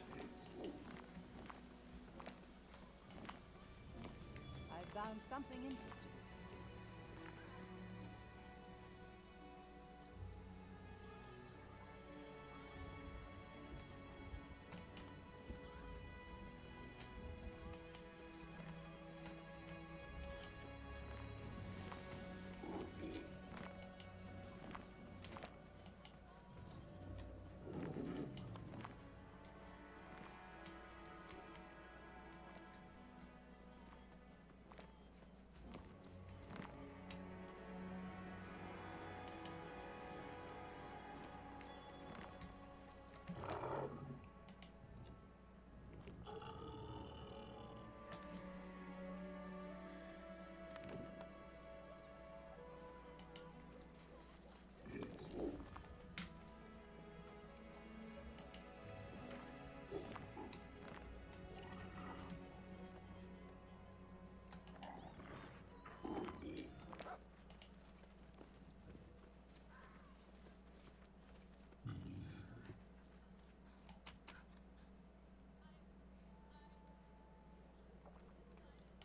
I found something interesting.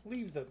Leave them.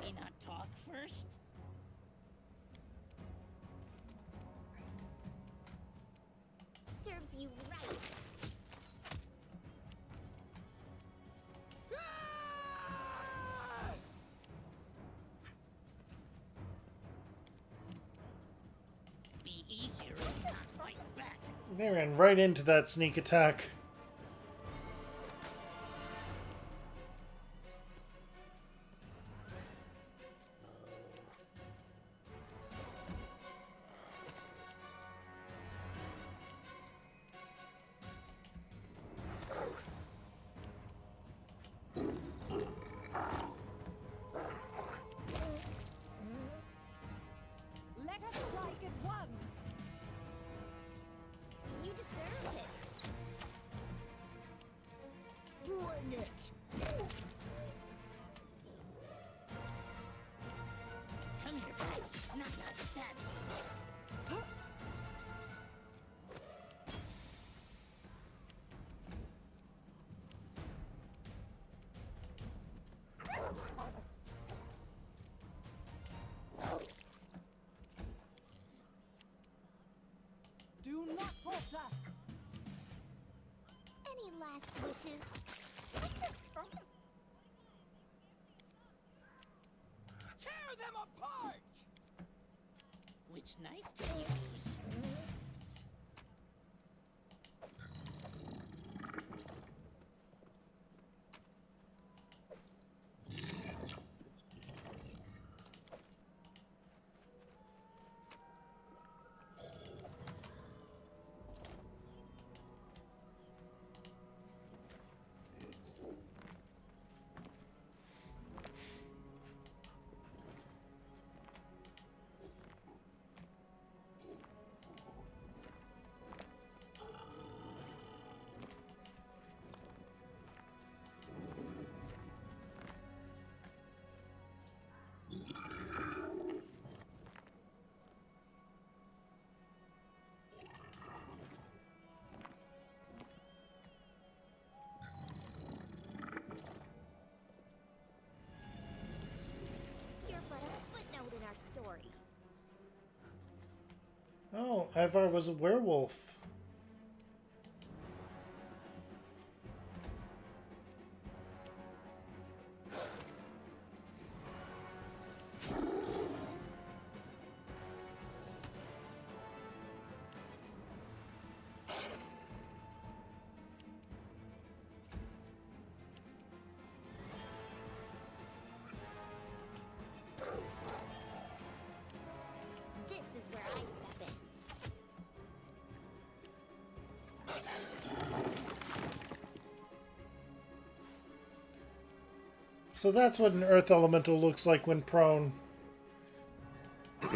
May not talk first? Serves you right. Be easier if not fight back. They ran right into that sneak attack. Let us strike as one. You deserved it. Bring it! Come here, Max. Not that savage. Do not falter. Any last wishes? Tear them apart! Which knife to use? You're but a footnote in our story. Oh, Ivar was a werewolf. This is where I step in. So that's what an earth elemental looks like when prone. They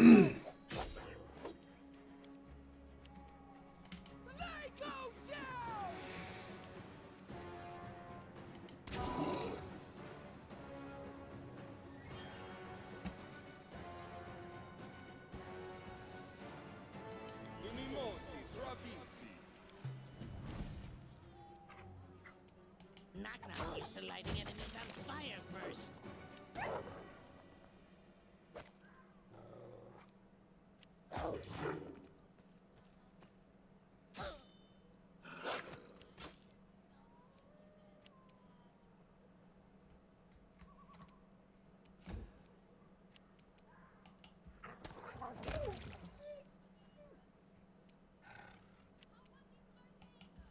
go down! Luminosi, Travisi. Knock-knock used to lighting enemies on fire first.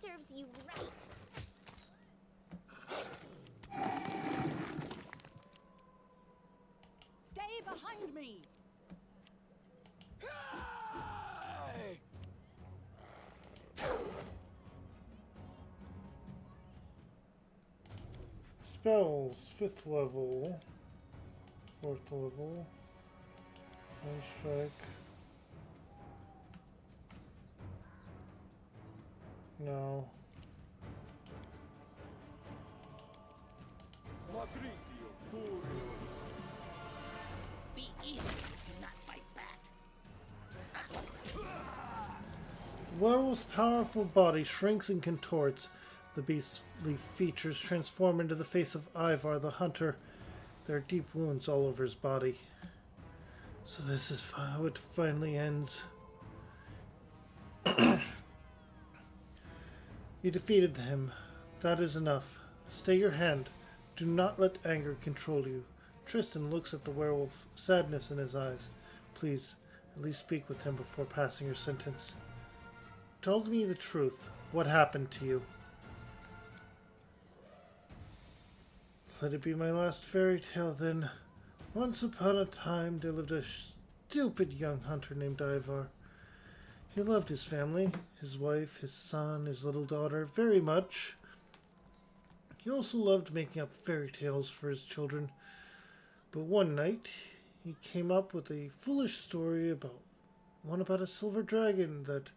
Serves you right. Stay behind me! Hey! Spells, 5th level. 4th level. One strike. No. Smatritio, Curio. Be easy if you not fight back. The werewolf's powerful body shrinks and contorts. The beastly features transform into the face of Ivar the hunter. There are deep wounds all over his body. So this is how it finally ends. You defeated him. That is enough. Stay your hand. Do not let anger control you. Tristan looks at the werewolf, sadness in his eyes. Please, at least speak with him before passing your sentence. Tell me the truth. What happened to you? Let it be my last fairy tale then. Once upon a time there lived a stupid young hunter named Ivar. He loved his family, his wife, his son, his little daughter very much. He also loved making up fairy tales for his children. But one night he came up with a foolish story about a silver dragon that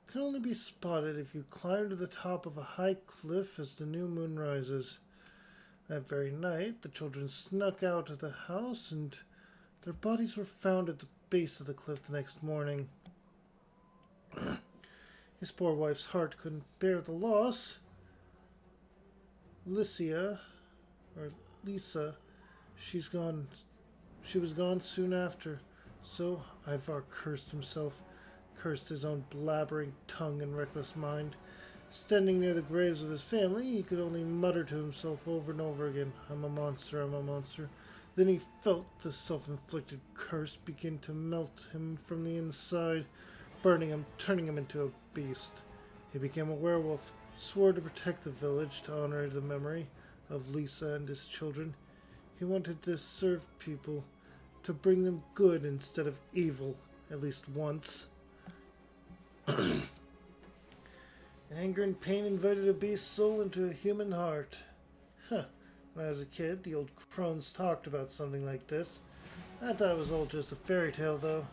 can only be spotted if you climb to the top of a high cliff as the new moon rises. That very night, the children snuck out of the house and their bodies were found at the base of the cliff the next morning. His poor wife's heart couldn't bear the loss. Lisa, she was gone soon after. So Ivar cursed himself, cursed his own blabbering tongue and reckless mind. Standing near the graves of his family, he could only mutter to himself over and over again, I'm a monster, I'm a monster. Then he felt the self-inflicted curse begin to melt him from the inside, burning him, turning him into a beast. He became a werewolf, swore to protect the village to honor the memory of Lisa and his children. He wanted to serve people, to bring them good instead of evil, at least once. Anger and pain invited a beast's soul into a human heart. Huh. When I was a kid, the old crones talked about something like this. I thought it was all just a fairy tale, though.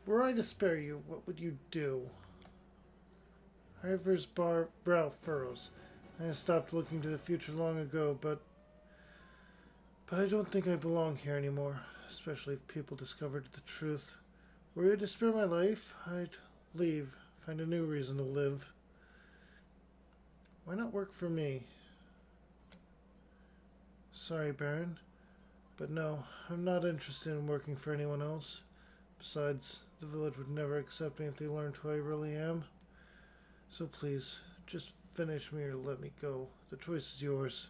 Were I to spare you, what would you do? Harver's brow furrows. I stopped looking to the future long ago, but I don't think I belong here anymore, especially if people discovered the truth. Were you to spare my life, I'd leave, find a new reason to live. Why not work for me? Sorry, Baron, but no, I'm not interested in working for anyone else. Besides, the village would never accept me if they learned who I really am. So please, just finish me or let me go. The choice is yours.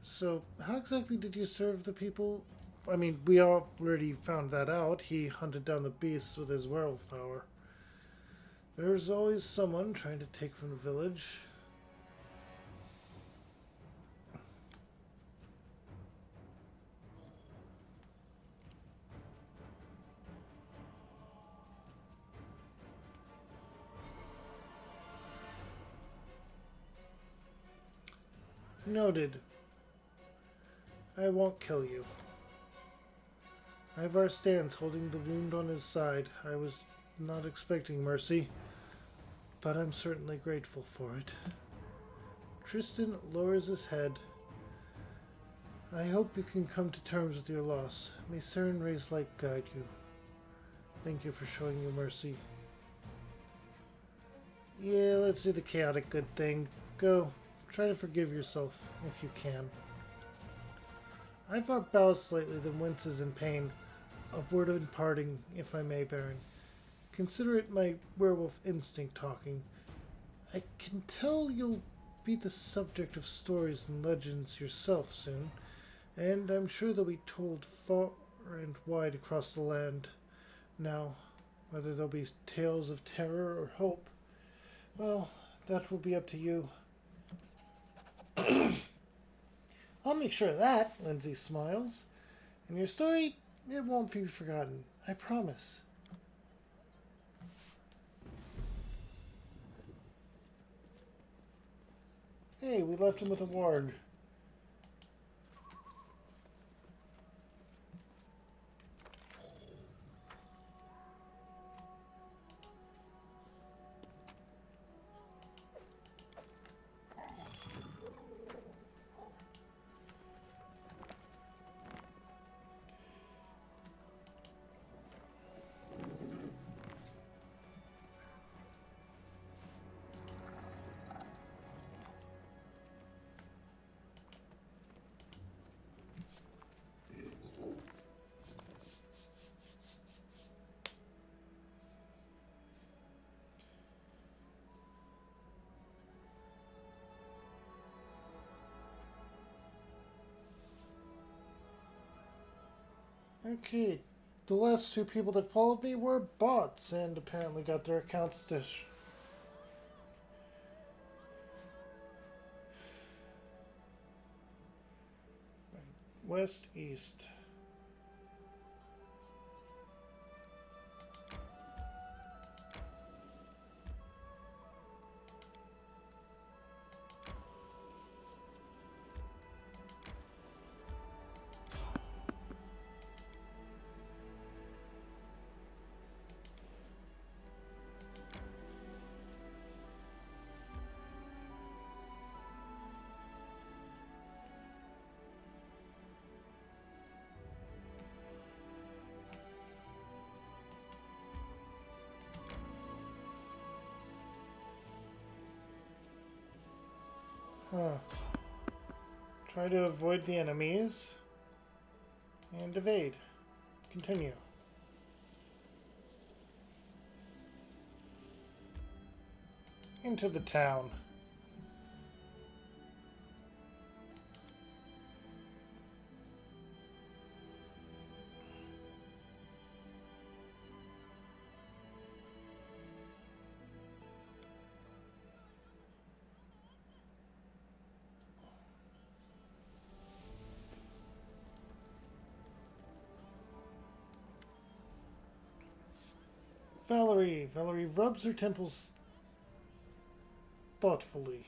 So, how exactly did you serve the people? I mean, we already found that out. He hunted down the beasts with his werewolf power. There's always someone trying to take from the village. Noted. I won't kill you. Ivar stands holding the wound on his side. I was not expecting mercy, but I'm certainly grateful for it. Tristan lowers his head. I hope you can come to terms with your loss. May Saren Ray's light guide you. Thank you for showing you mercy. Yeah, let's do the chaotic good thing. Go. Try to forgive yourself, if you can. Ivar bows slightly, then winces in pain. A word in parting, if I may, Baron. Consider it my werewolf instinct talking. I can tell you'll be the subject of stories and legends yourself soon, and I'm sure they'll be told far and wide across the land. Now, whether they'll be tales of terror or hope, well, that will be up to you. I'll make sure of that, Lindsay smiles. And your story, it won't be forgotten. I promise. Hey, we left him with a warg. Okay, the last two people that followed me were bots and apparently got their accounts dish. West, east. Huh. Try to avoid the enemies. And evade. Continue. Into the town. Valerie rubs her temples thoughtfully.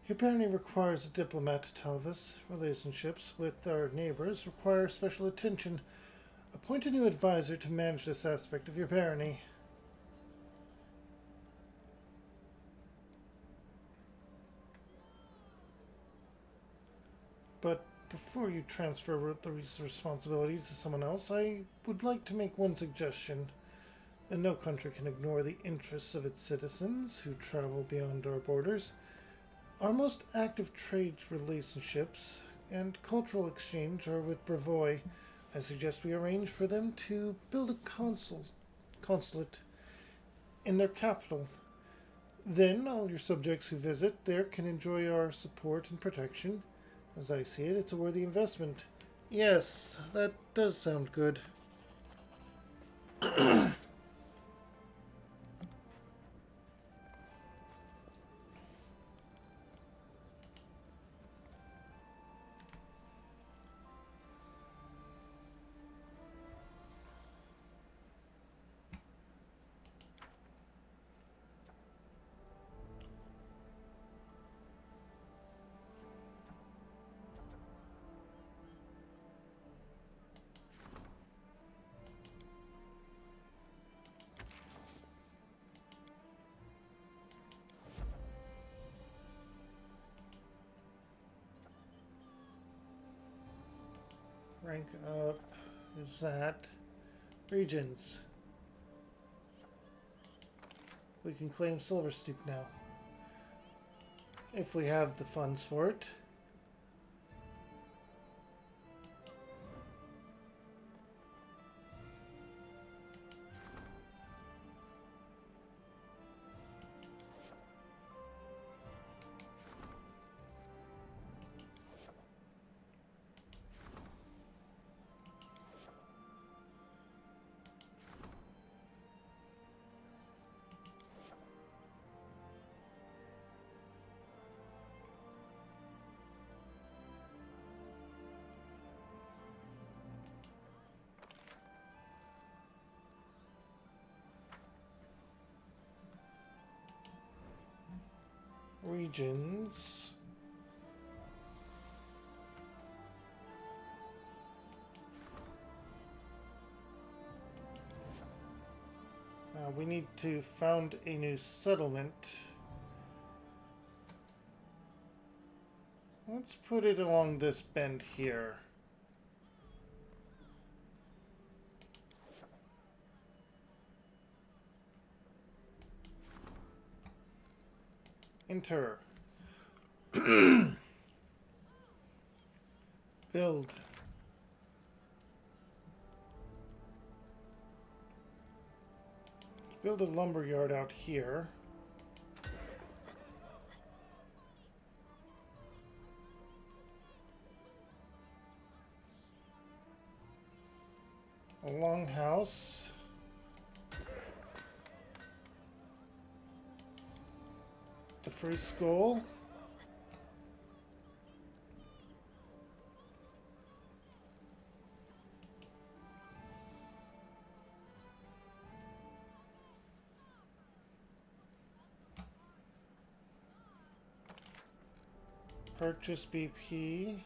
Your barony requires a diplomat to tell of us. Relationships with our neighbors require special attention. Appoint a new advisor to manage this aspect of your barony. But before you transfer these responsibilities to someone else, I would like to make one suggestion. And no country can ignore the interests of its citizens who travel beyond our borders. Our most active trade relationships and cultural exchange are with Brevoy. I suggest we arrange for them to build a consulate in their capital. Then all your subjects who visit there can enjoy our support and protection. As I see it, it's a worthy investment. Yes, that does sound good. Rank up is that. Regions. We can claim Silver Steep now. If we have the funds for it. Regions. We need to found a new settlement. Let's put it along this bend here. Enter. Build. Let's build a lumber yard out here. A longhouse. The free skull. Purchase BP.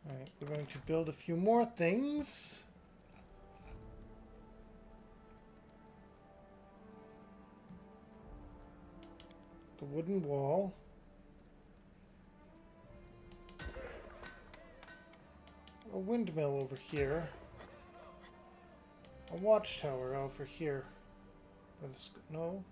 Alright, we're going to build a few more things. The wooden wall. A windmill over here. A watchtower over here. No.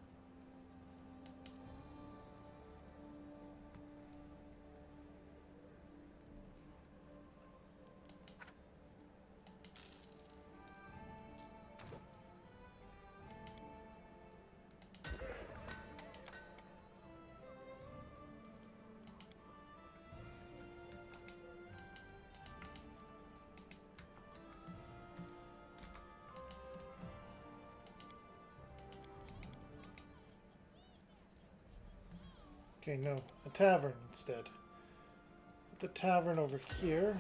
Okay, no. A tavern instead. Put the tavern over here.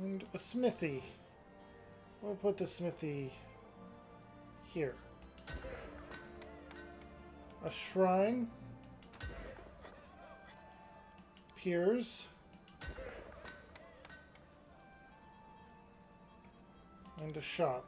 And a smithy. We'll put the smithy here. A shrine. Piers. And a shop.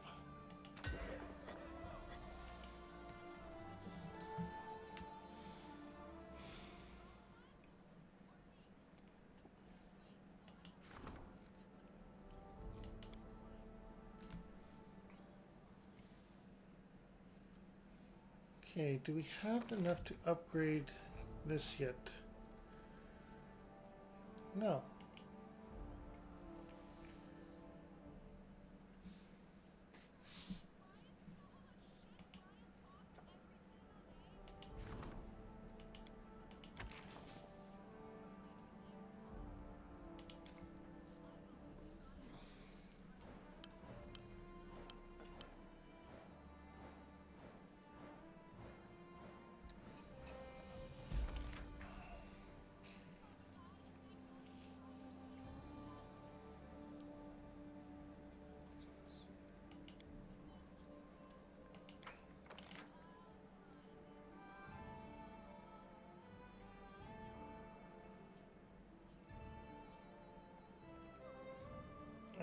Okay, do we have enough to upgrade this yet? No.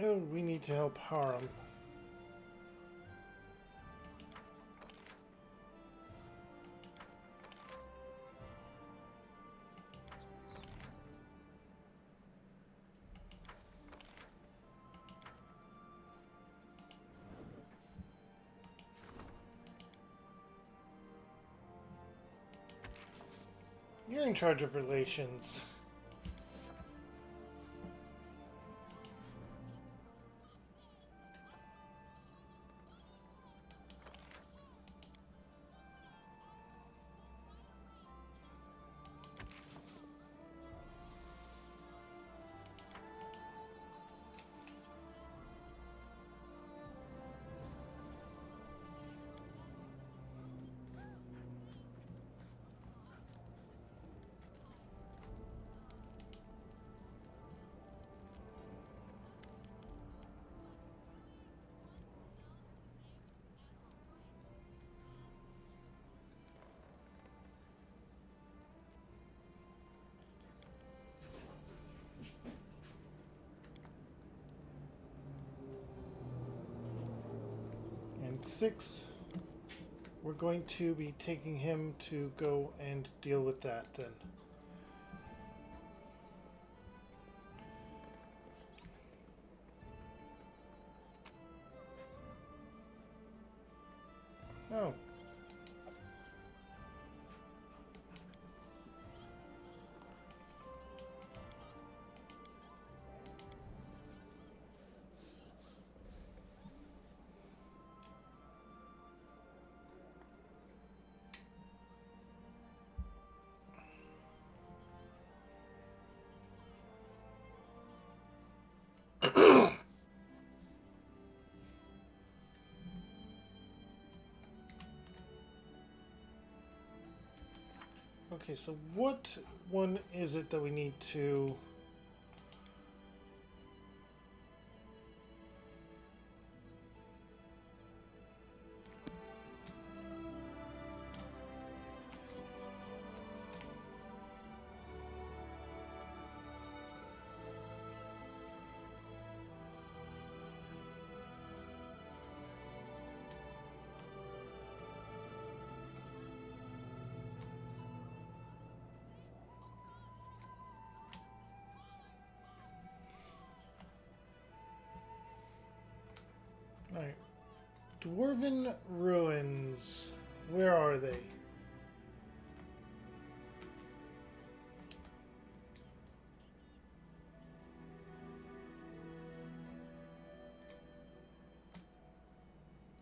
Oh, we need to help Harrem. You're in charge of relations. And 6, we're going to be taking him to go and deal with that then. Oh. Okay, so what one is it that we need to... Alright. Dwarven ruins. Where are they?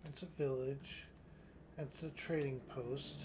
It's a village. It's a trading post.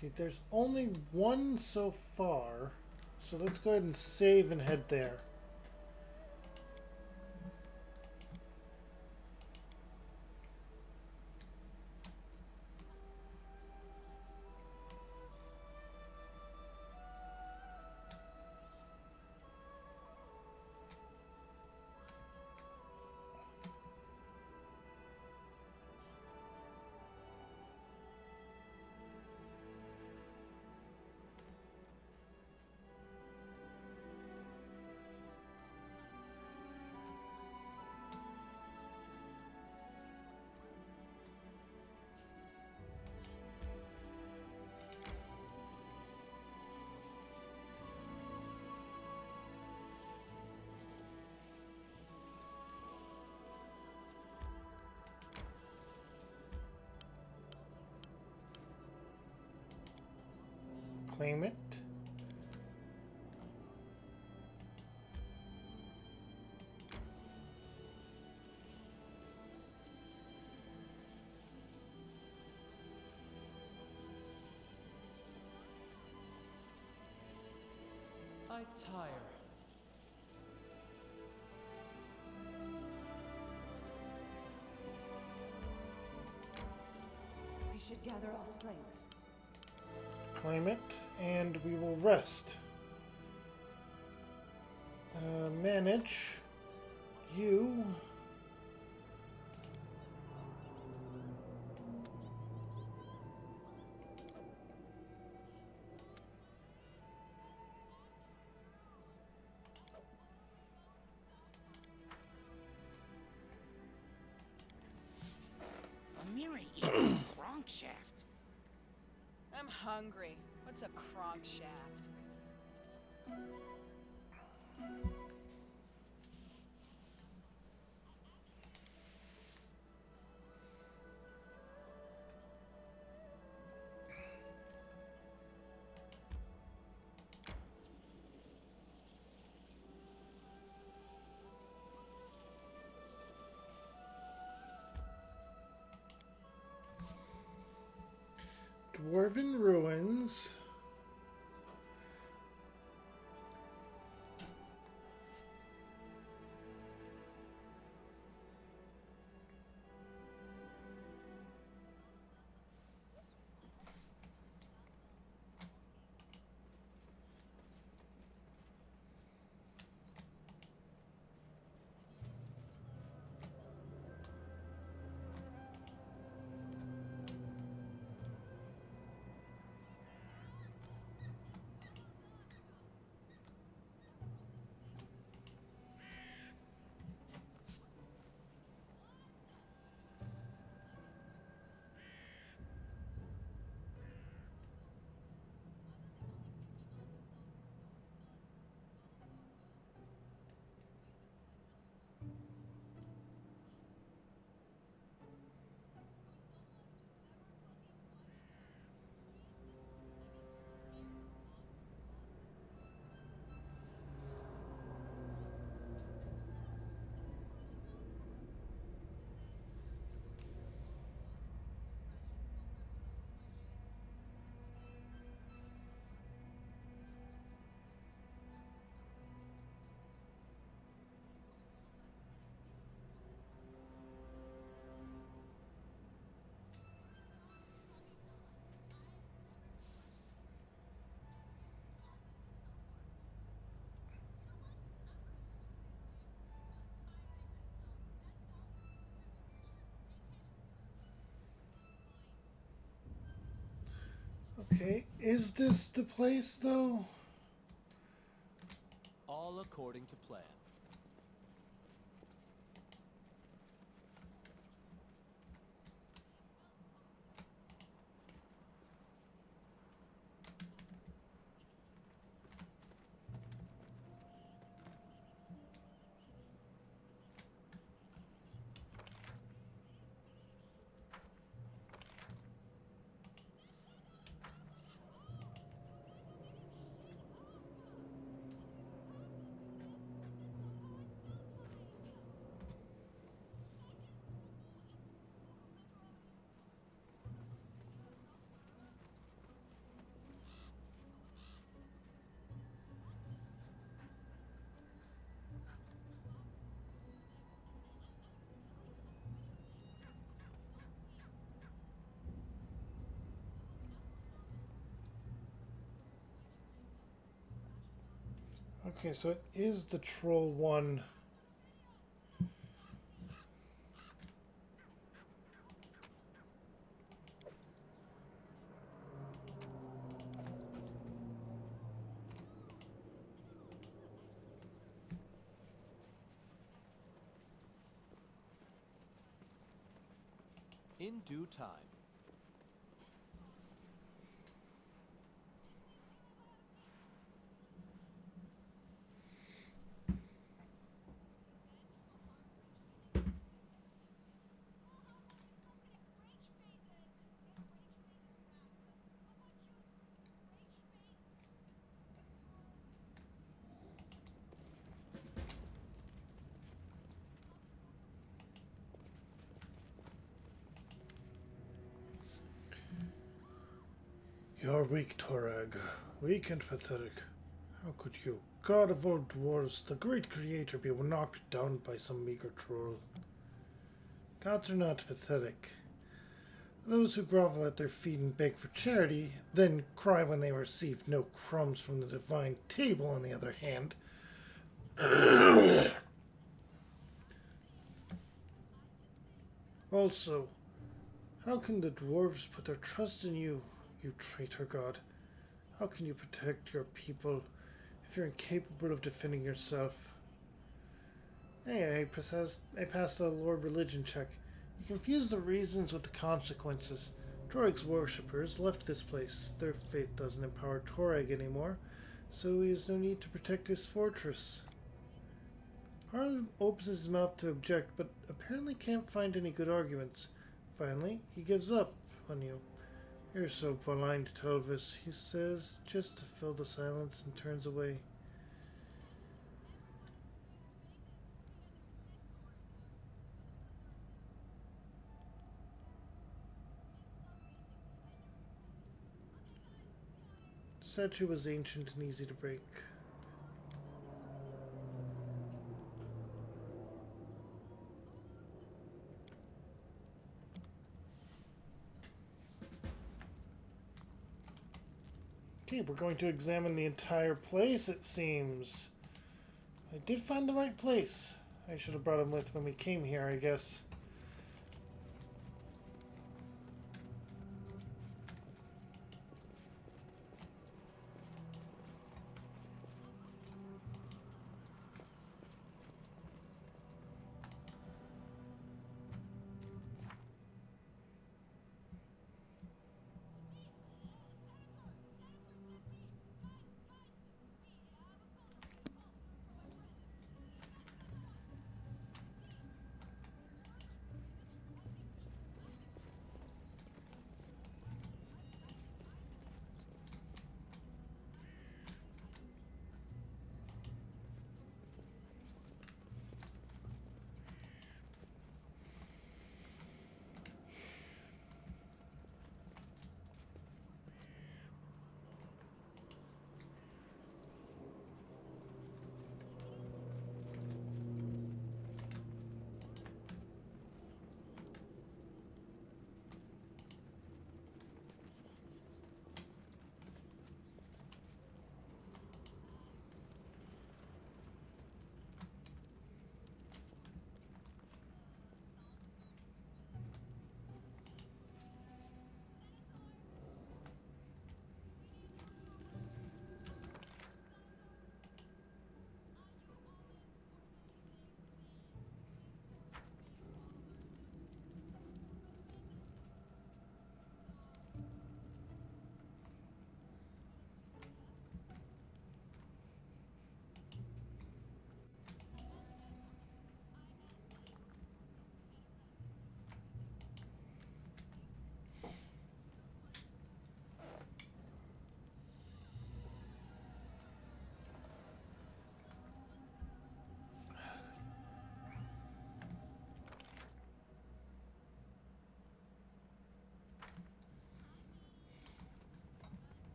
Okay, there's only one so far. So let's go ahead and save and head there. Claim it. I tire. We should gather our strength. Claim it, and we will rest. Manage. You. A mirror eating cronk shaft. I'm hungry. What's a cronk shaft? Dwarven ruins. Okay, is this the place though? All according to plan. Okay, so it is the troll one. In due time. You're weak, Torag. Weak and pathetic. How could you, god of all dwarves, the great creator, be knocked down by some meager troll? Gods are not pathetic. Those who grovel at their feet and beg for charity, then cry when they receive no crumbs from the divine table, on the other hand. Also, how can the dwarves put their trust in you, you traitor god? How can you protect your people if you're incapable of defending yourself? Hey, I passed a Lord Religion check. You confuse the reasons with the consequences. Torag's worshippers left this place. Their faith doesn't empower Torag anymore, so he has no need to protect his fortress. Harlem opens his mouth to object, but apparently can't find any good arguments. Finally, he gives up on you. You're so blind, Telvis, he says, just to fill the silence, and turns away. The statue was ancient and easy to break. Okay, we're going to examine the entire place, it seems. I did find the right place. I should have brought him with when we came here, I guess.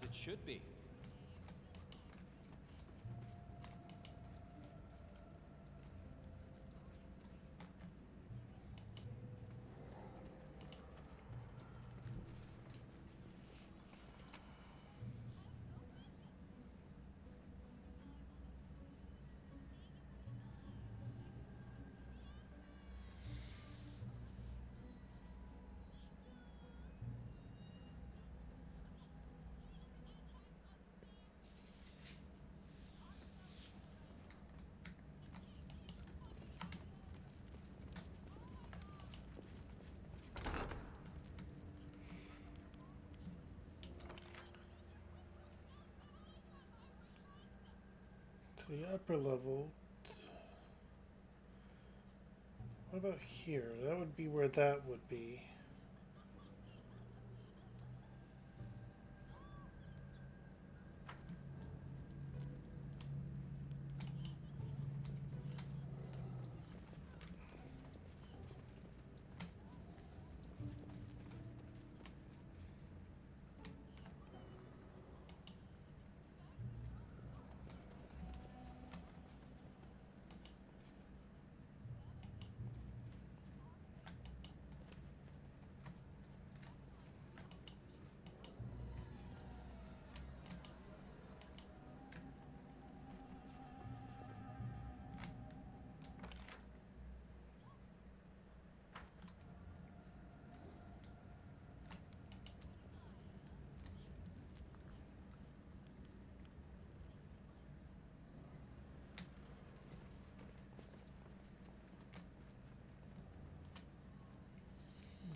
as it should be. To the upper level. What about here? That would be where that would be.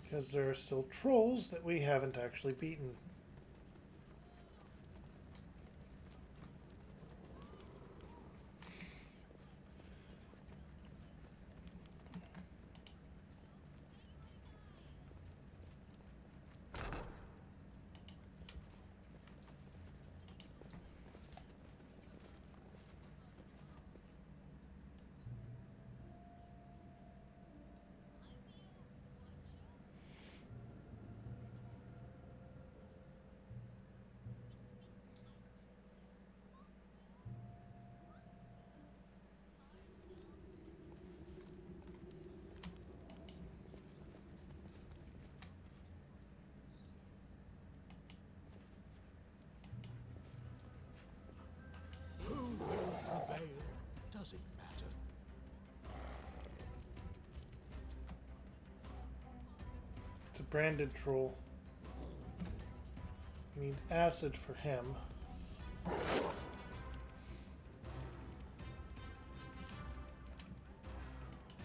Because there are still trolls that we haven't actually beaten. Who will prevail? Does it matter? It's a branded troll. We need acid for him.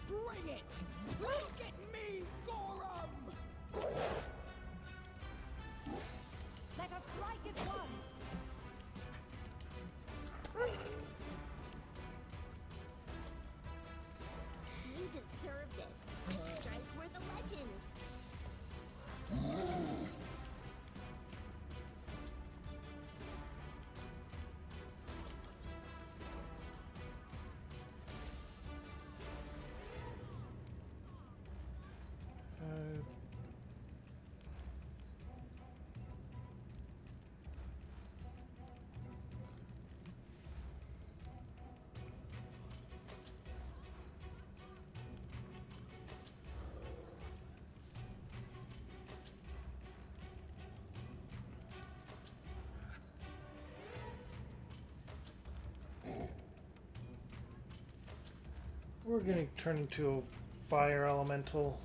Bring it! Look at me, Gorham! Let us strike as one! You deserved it. A strike worth a legend. We're going to turn into a fire elemental.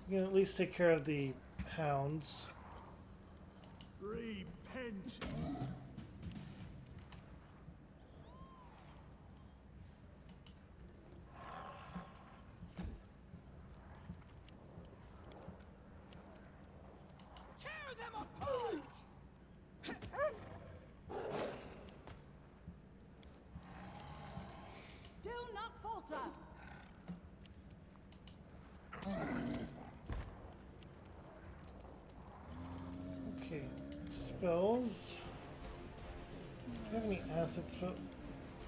We can at least take care of the hounds. Repent! Tear them apart! Do not falter! Okay, spells. Do you have any acid spells?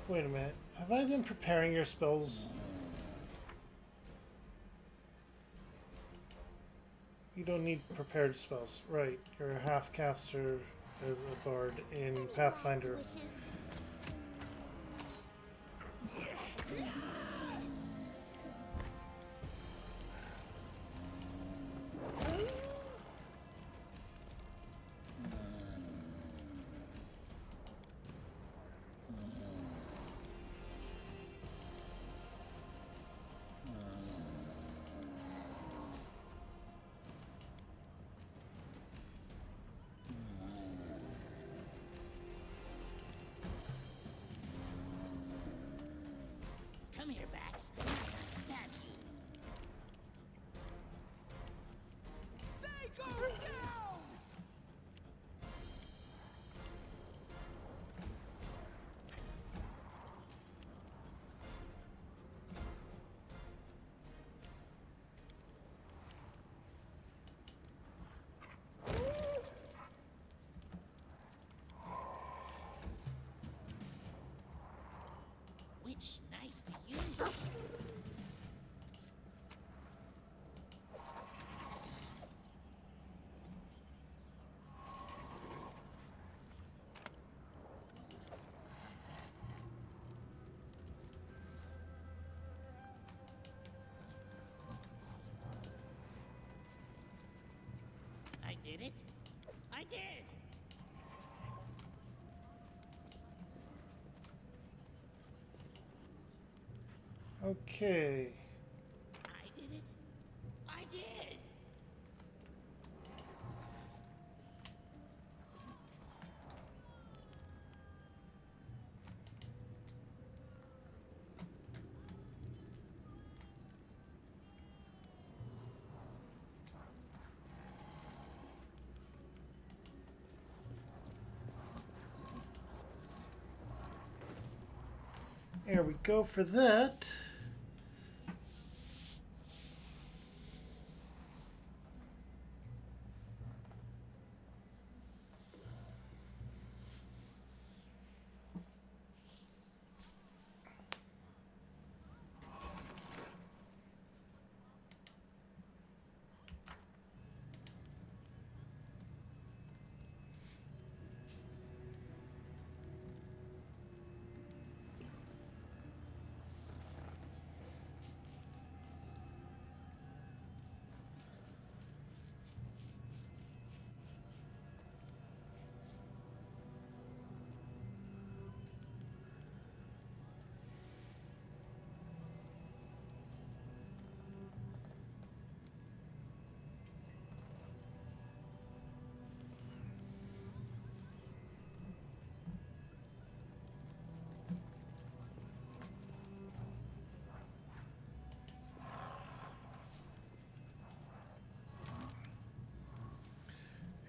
Wait a minute. Have I been preparing your spells? You don't need prepared spells. Right. You're a half caster as a bard in Any Pathfinder. last wishes? Come here, Bax. I'm gonna stab you. They go down! Which knife to use? I did it. I did. Okay. I did it. I did. There we go for that.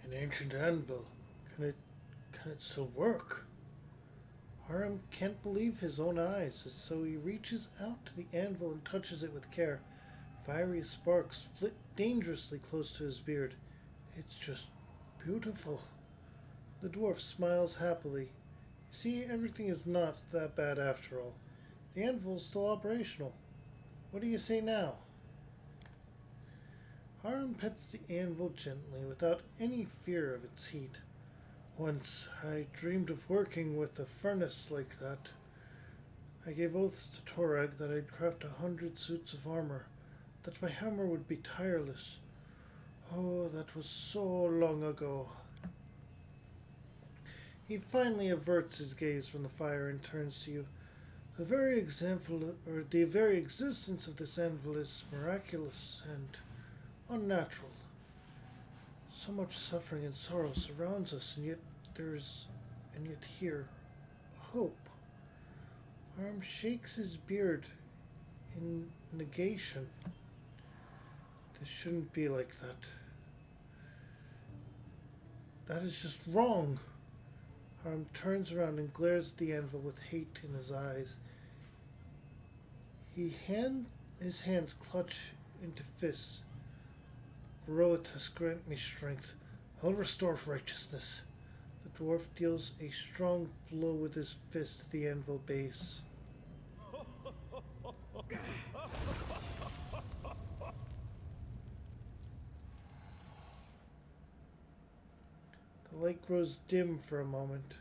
An ancient anvil. Can it still work? Harrem can't believe his own eyes, so he reaches out to the anvil and touches it with care. Fiery sparks flit dangerously close to his beard. It's just beautiful. The dwarf smiles happily. You see, everything is not that bad after all. The anvil is still operational. What do you say now? Harrem pets the anvil gently, without any fear of its heat. Once I dreamed of working with a furnace like that. I gave oaths to Torag that I'd craft 100 suits of armor, that my hammer would be tireless. Oh, that was so long ago. He finally averts his gaze from the fire and turns to you. The very existence of this anvil is miraculous and unnatural. So much suffering and sorrow surrounds us, and yet here, hope. Harm shakes his beard in negation. This shouldn't be like that. That is just wrong. Harm turns around and glares at the anvil with hate in his eyes. His hands clutch into fists. Groatus, grant me strength. I'll restore righteousness. The dwarf deals a strong blow with his fist at the anvil base. The light grows dim for a moment.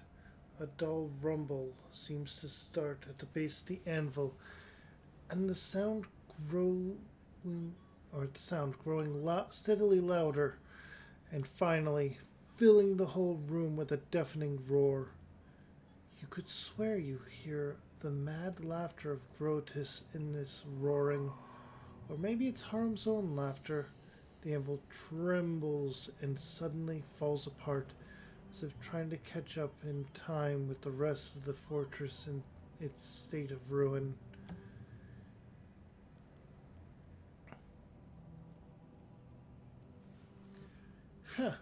A dull rumble seems to start at the base of the anvil, and growing, the sound growing steadily louder, and finally filling the whole room with a deafening roar. You could swear you hear the mad laughter of Grotus in this roaring, or maybe it's Harm's own laughter. The anvil trembles and suddenly falls apart, as if trying to catch up in time with the rest of the fortress in its state of ruin. Huh,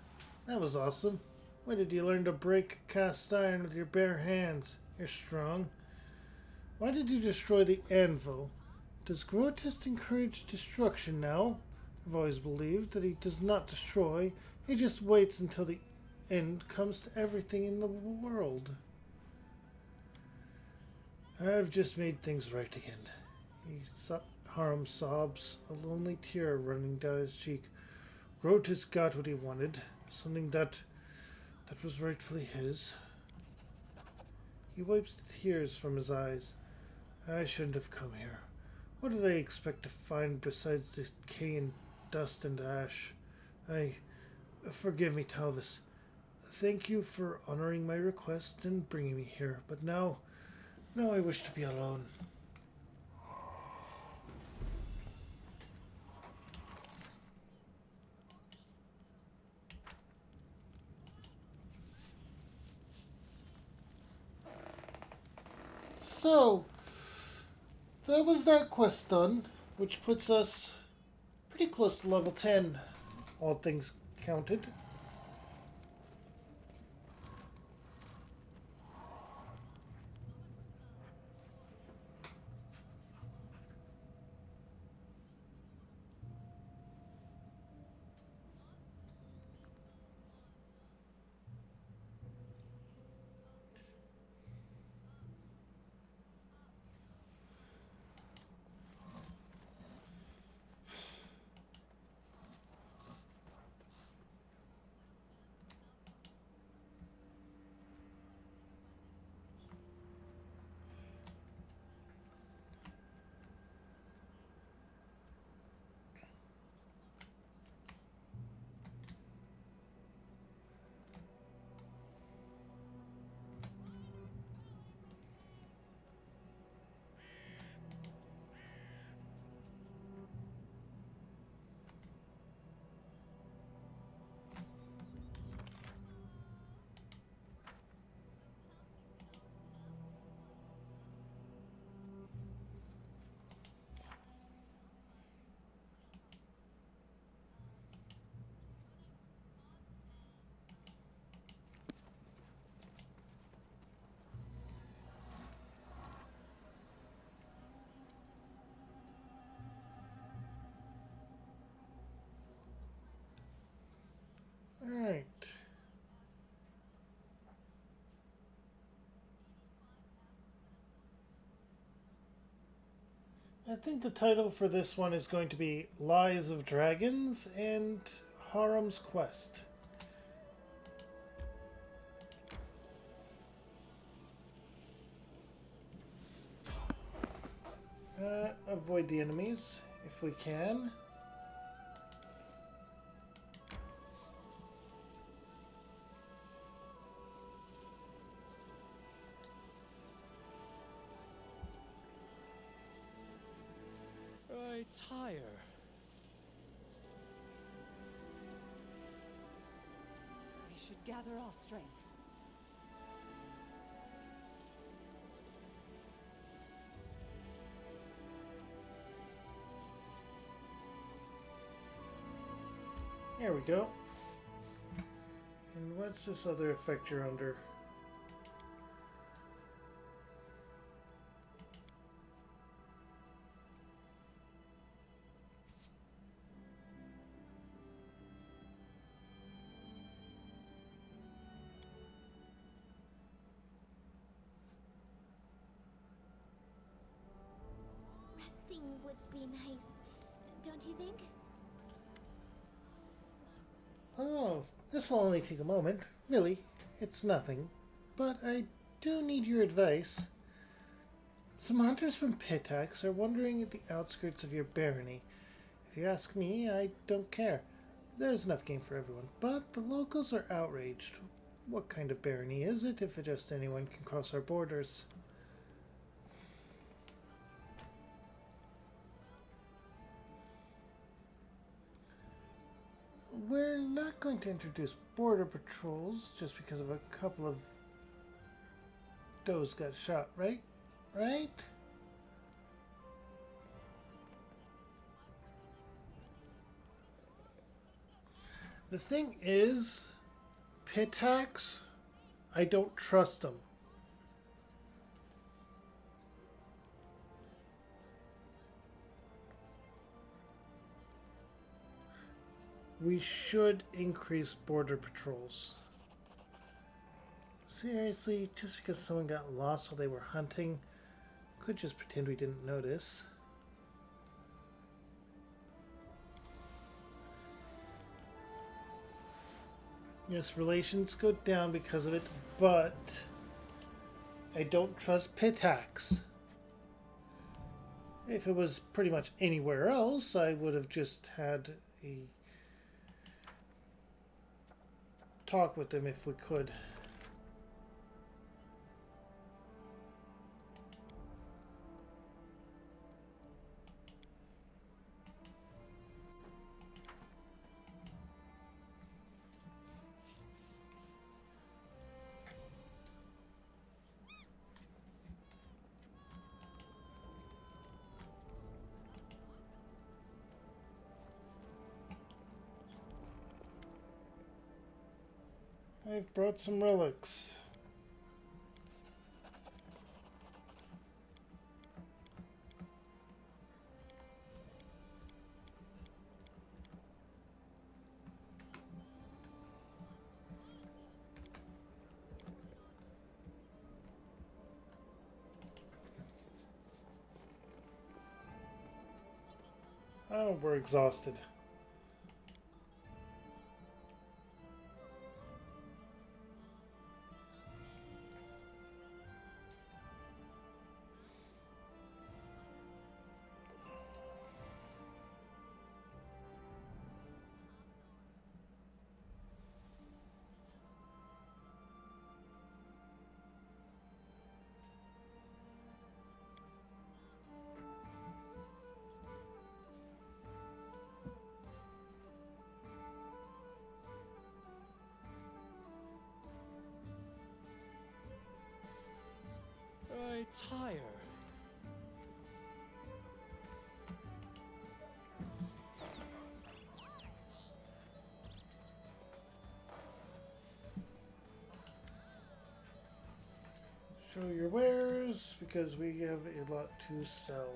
that was awesome. When did you learn to break cast iron with your bare hands? You're strong. Why did you destroy the anvil? Does Grotist encourage destruction now? I've always believed that he does not destroy, he just waits until the end comes to everything in the world. I've just made things right again. Harem sobs, a lonely tear running down his cheek. Grotus got what he wanted, something that was rightfully his. He wipes the tears from his eyes. I shouldn't have come here. What did I expect to find besides decay and dust and ash? Forgive me, Talvis. Thank you for honoring my request and bringing me here, but now I wish to be alone. So, that was that quest done, which puts us pretty close to level 10, all things counted. Alright. I think the title for this one is going to be Lies of Dragons and Harem's Quest. Avoid the enemies if we can. I tire. We should gather our strength. There we go. And what's this other effect you're under? Resting would be nice, don't you think? Oh, This will only take a moment. Really, it's nothing. But I do need your advice. Some hunters from Pitax are wandering at the outskirts of your barony. If you ask me, I don't care. There's enough game for everyone. But the locals are outraged. What kind of barony is it if just anyone can cross our borders? We're not going to introduce border patrols just because of a couple of those got shot, right? Right? The thing is, Pitax, I don't trust them. We should increase border patrols. Seriously, just because someone got lost while they were hunting, could just pretend we didn't notice. Yes, relations go down because of it, but I don't trust Pitax. If it was pretty much anywhere else, I would have just had a talk with them if we could. I've brought some relics. Oh, we're exhausted. I tire. Show your wares, because we have a lot to sell.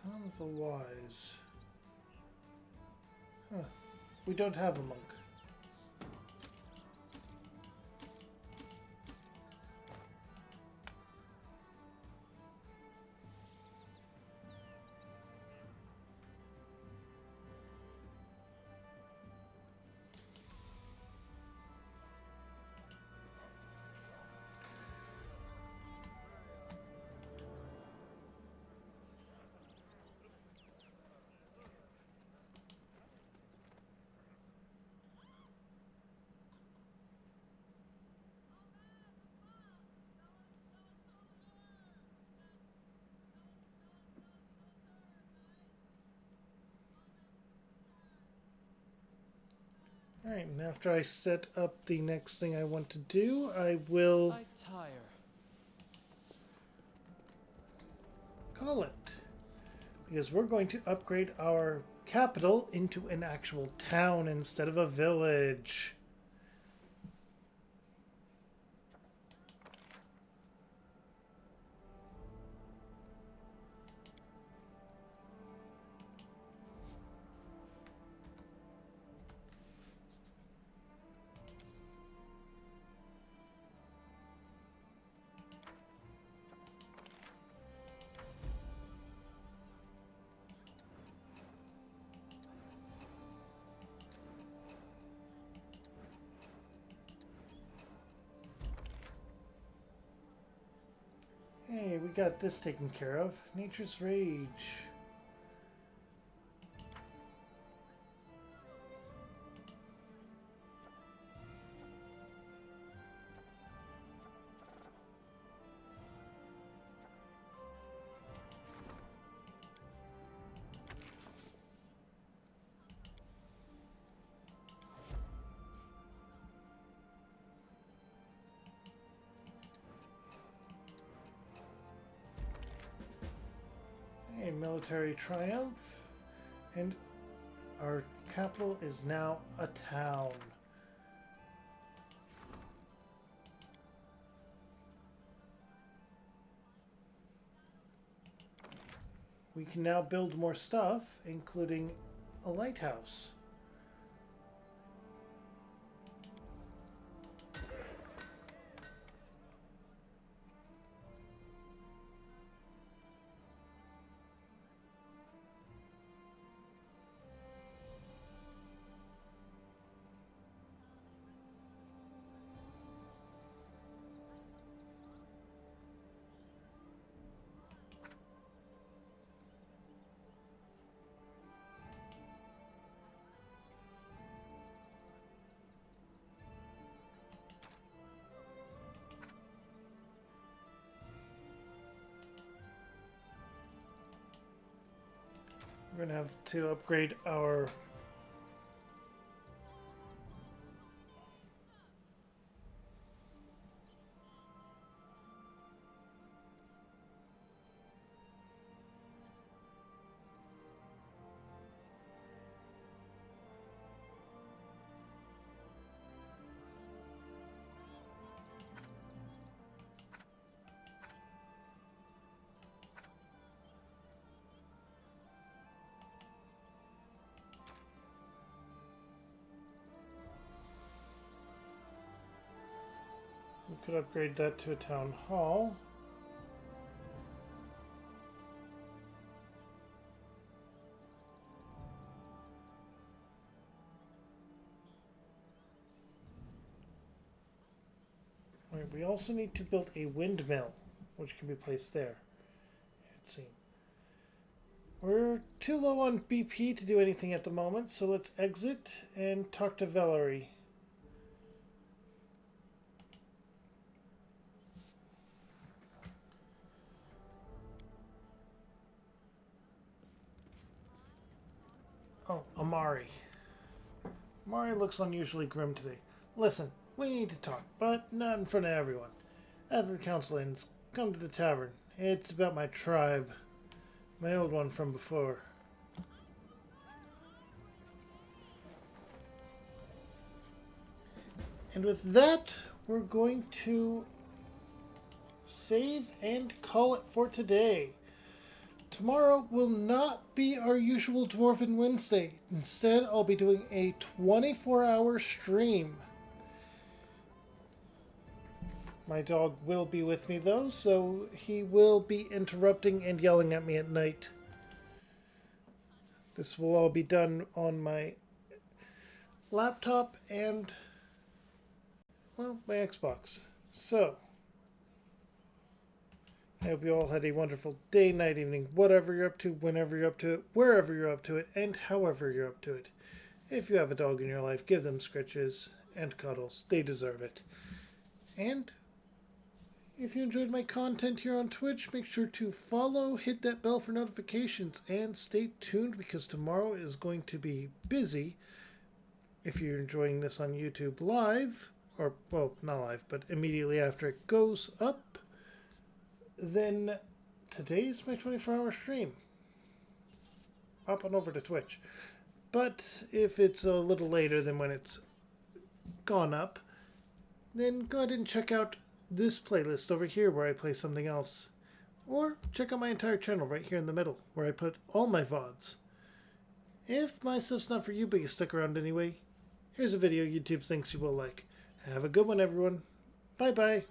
Town of the Wise. Huh. We don't have a monk. Alright, and after I set up the next thing I want to do, I will I tire. call it. because we're going to upgrade our capital into an actual town instead of a village. Hey, we got this taken care of. Nature's Rage. A military triumph, and our capital is now a town. We can now build more stuff, including a lighthouse. We're gonna have to upgrade our we could upgrade that to a town hall. Right, we also need to build a windmill, which can be placed there. Let's see. We're too low on BP to do anything at the moment, so let's exit and talk to Valerie. Oh, Amari. Amari looks unusually grim today. Listen, we need to talk, but not in front of everyone. After the council ends, come to the tavern. It's about my tribe. My old one from before. And with that, we're going to save and call it for today. Tomorrow will not be our usual Dwarven Wednesday. Instead, I'll be doing a 24-hour stream. My dog will be with me though, so he will be interrupting and yelling at me at night. This will all be done on my laptop and, well, my Xbox. So, I hope you all had a wonderful day, night, evening, whatever you're up to, whenever you're up to it, wherever you're up to it, and however you're up to it. If you have a dog in your life, give them scritches and cuddles. They deserve it. And if you enjoyed my content here on Twitch, make sure to follow, hit that bell for notifications, and stay tuned because tomorrow is going to be busy. If you're enjoying this on YouTube live, or, well, not live, but immediately after it goes up, then today's my 24-hour stream. hop on over to Twitch. But if it's a little later than when it's gone up, then go ahead and check out this playlist over here where I play something else. Or check out my entire channel right here in the middle where I put all my VODs. If my stuff's not for you but you stuck around anyway, here's a video YouTube thinks you will like. Have a good one, everyone. Bye-bye.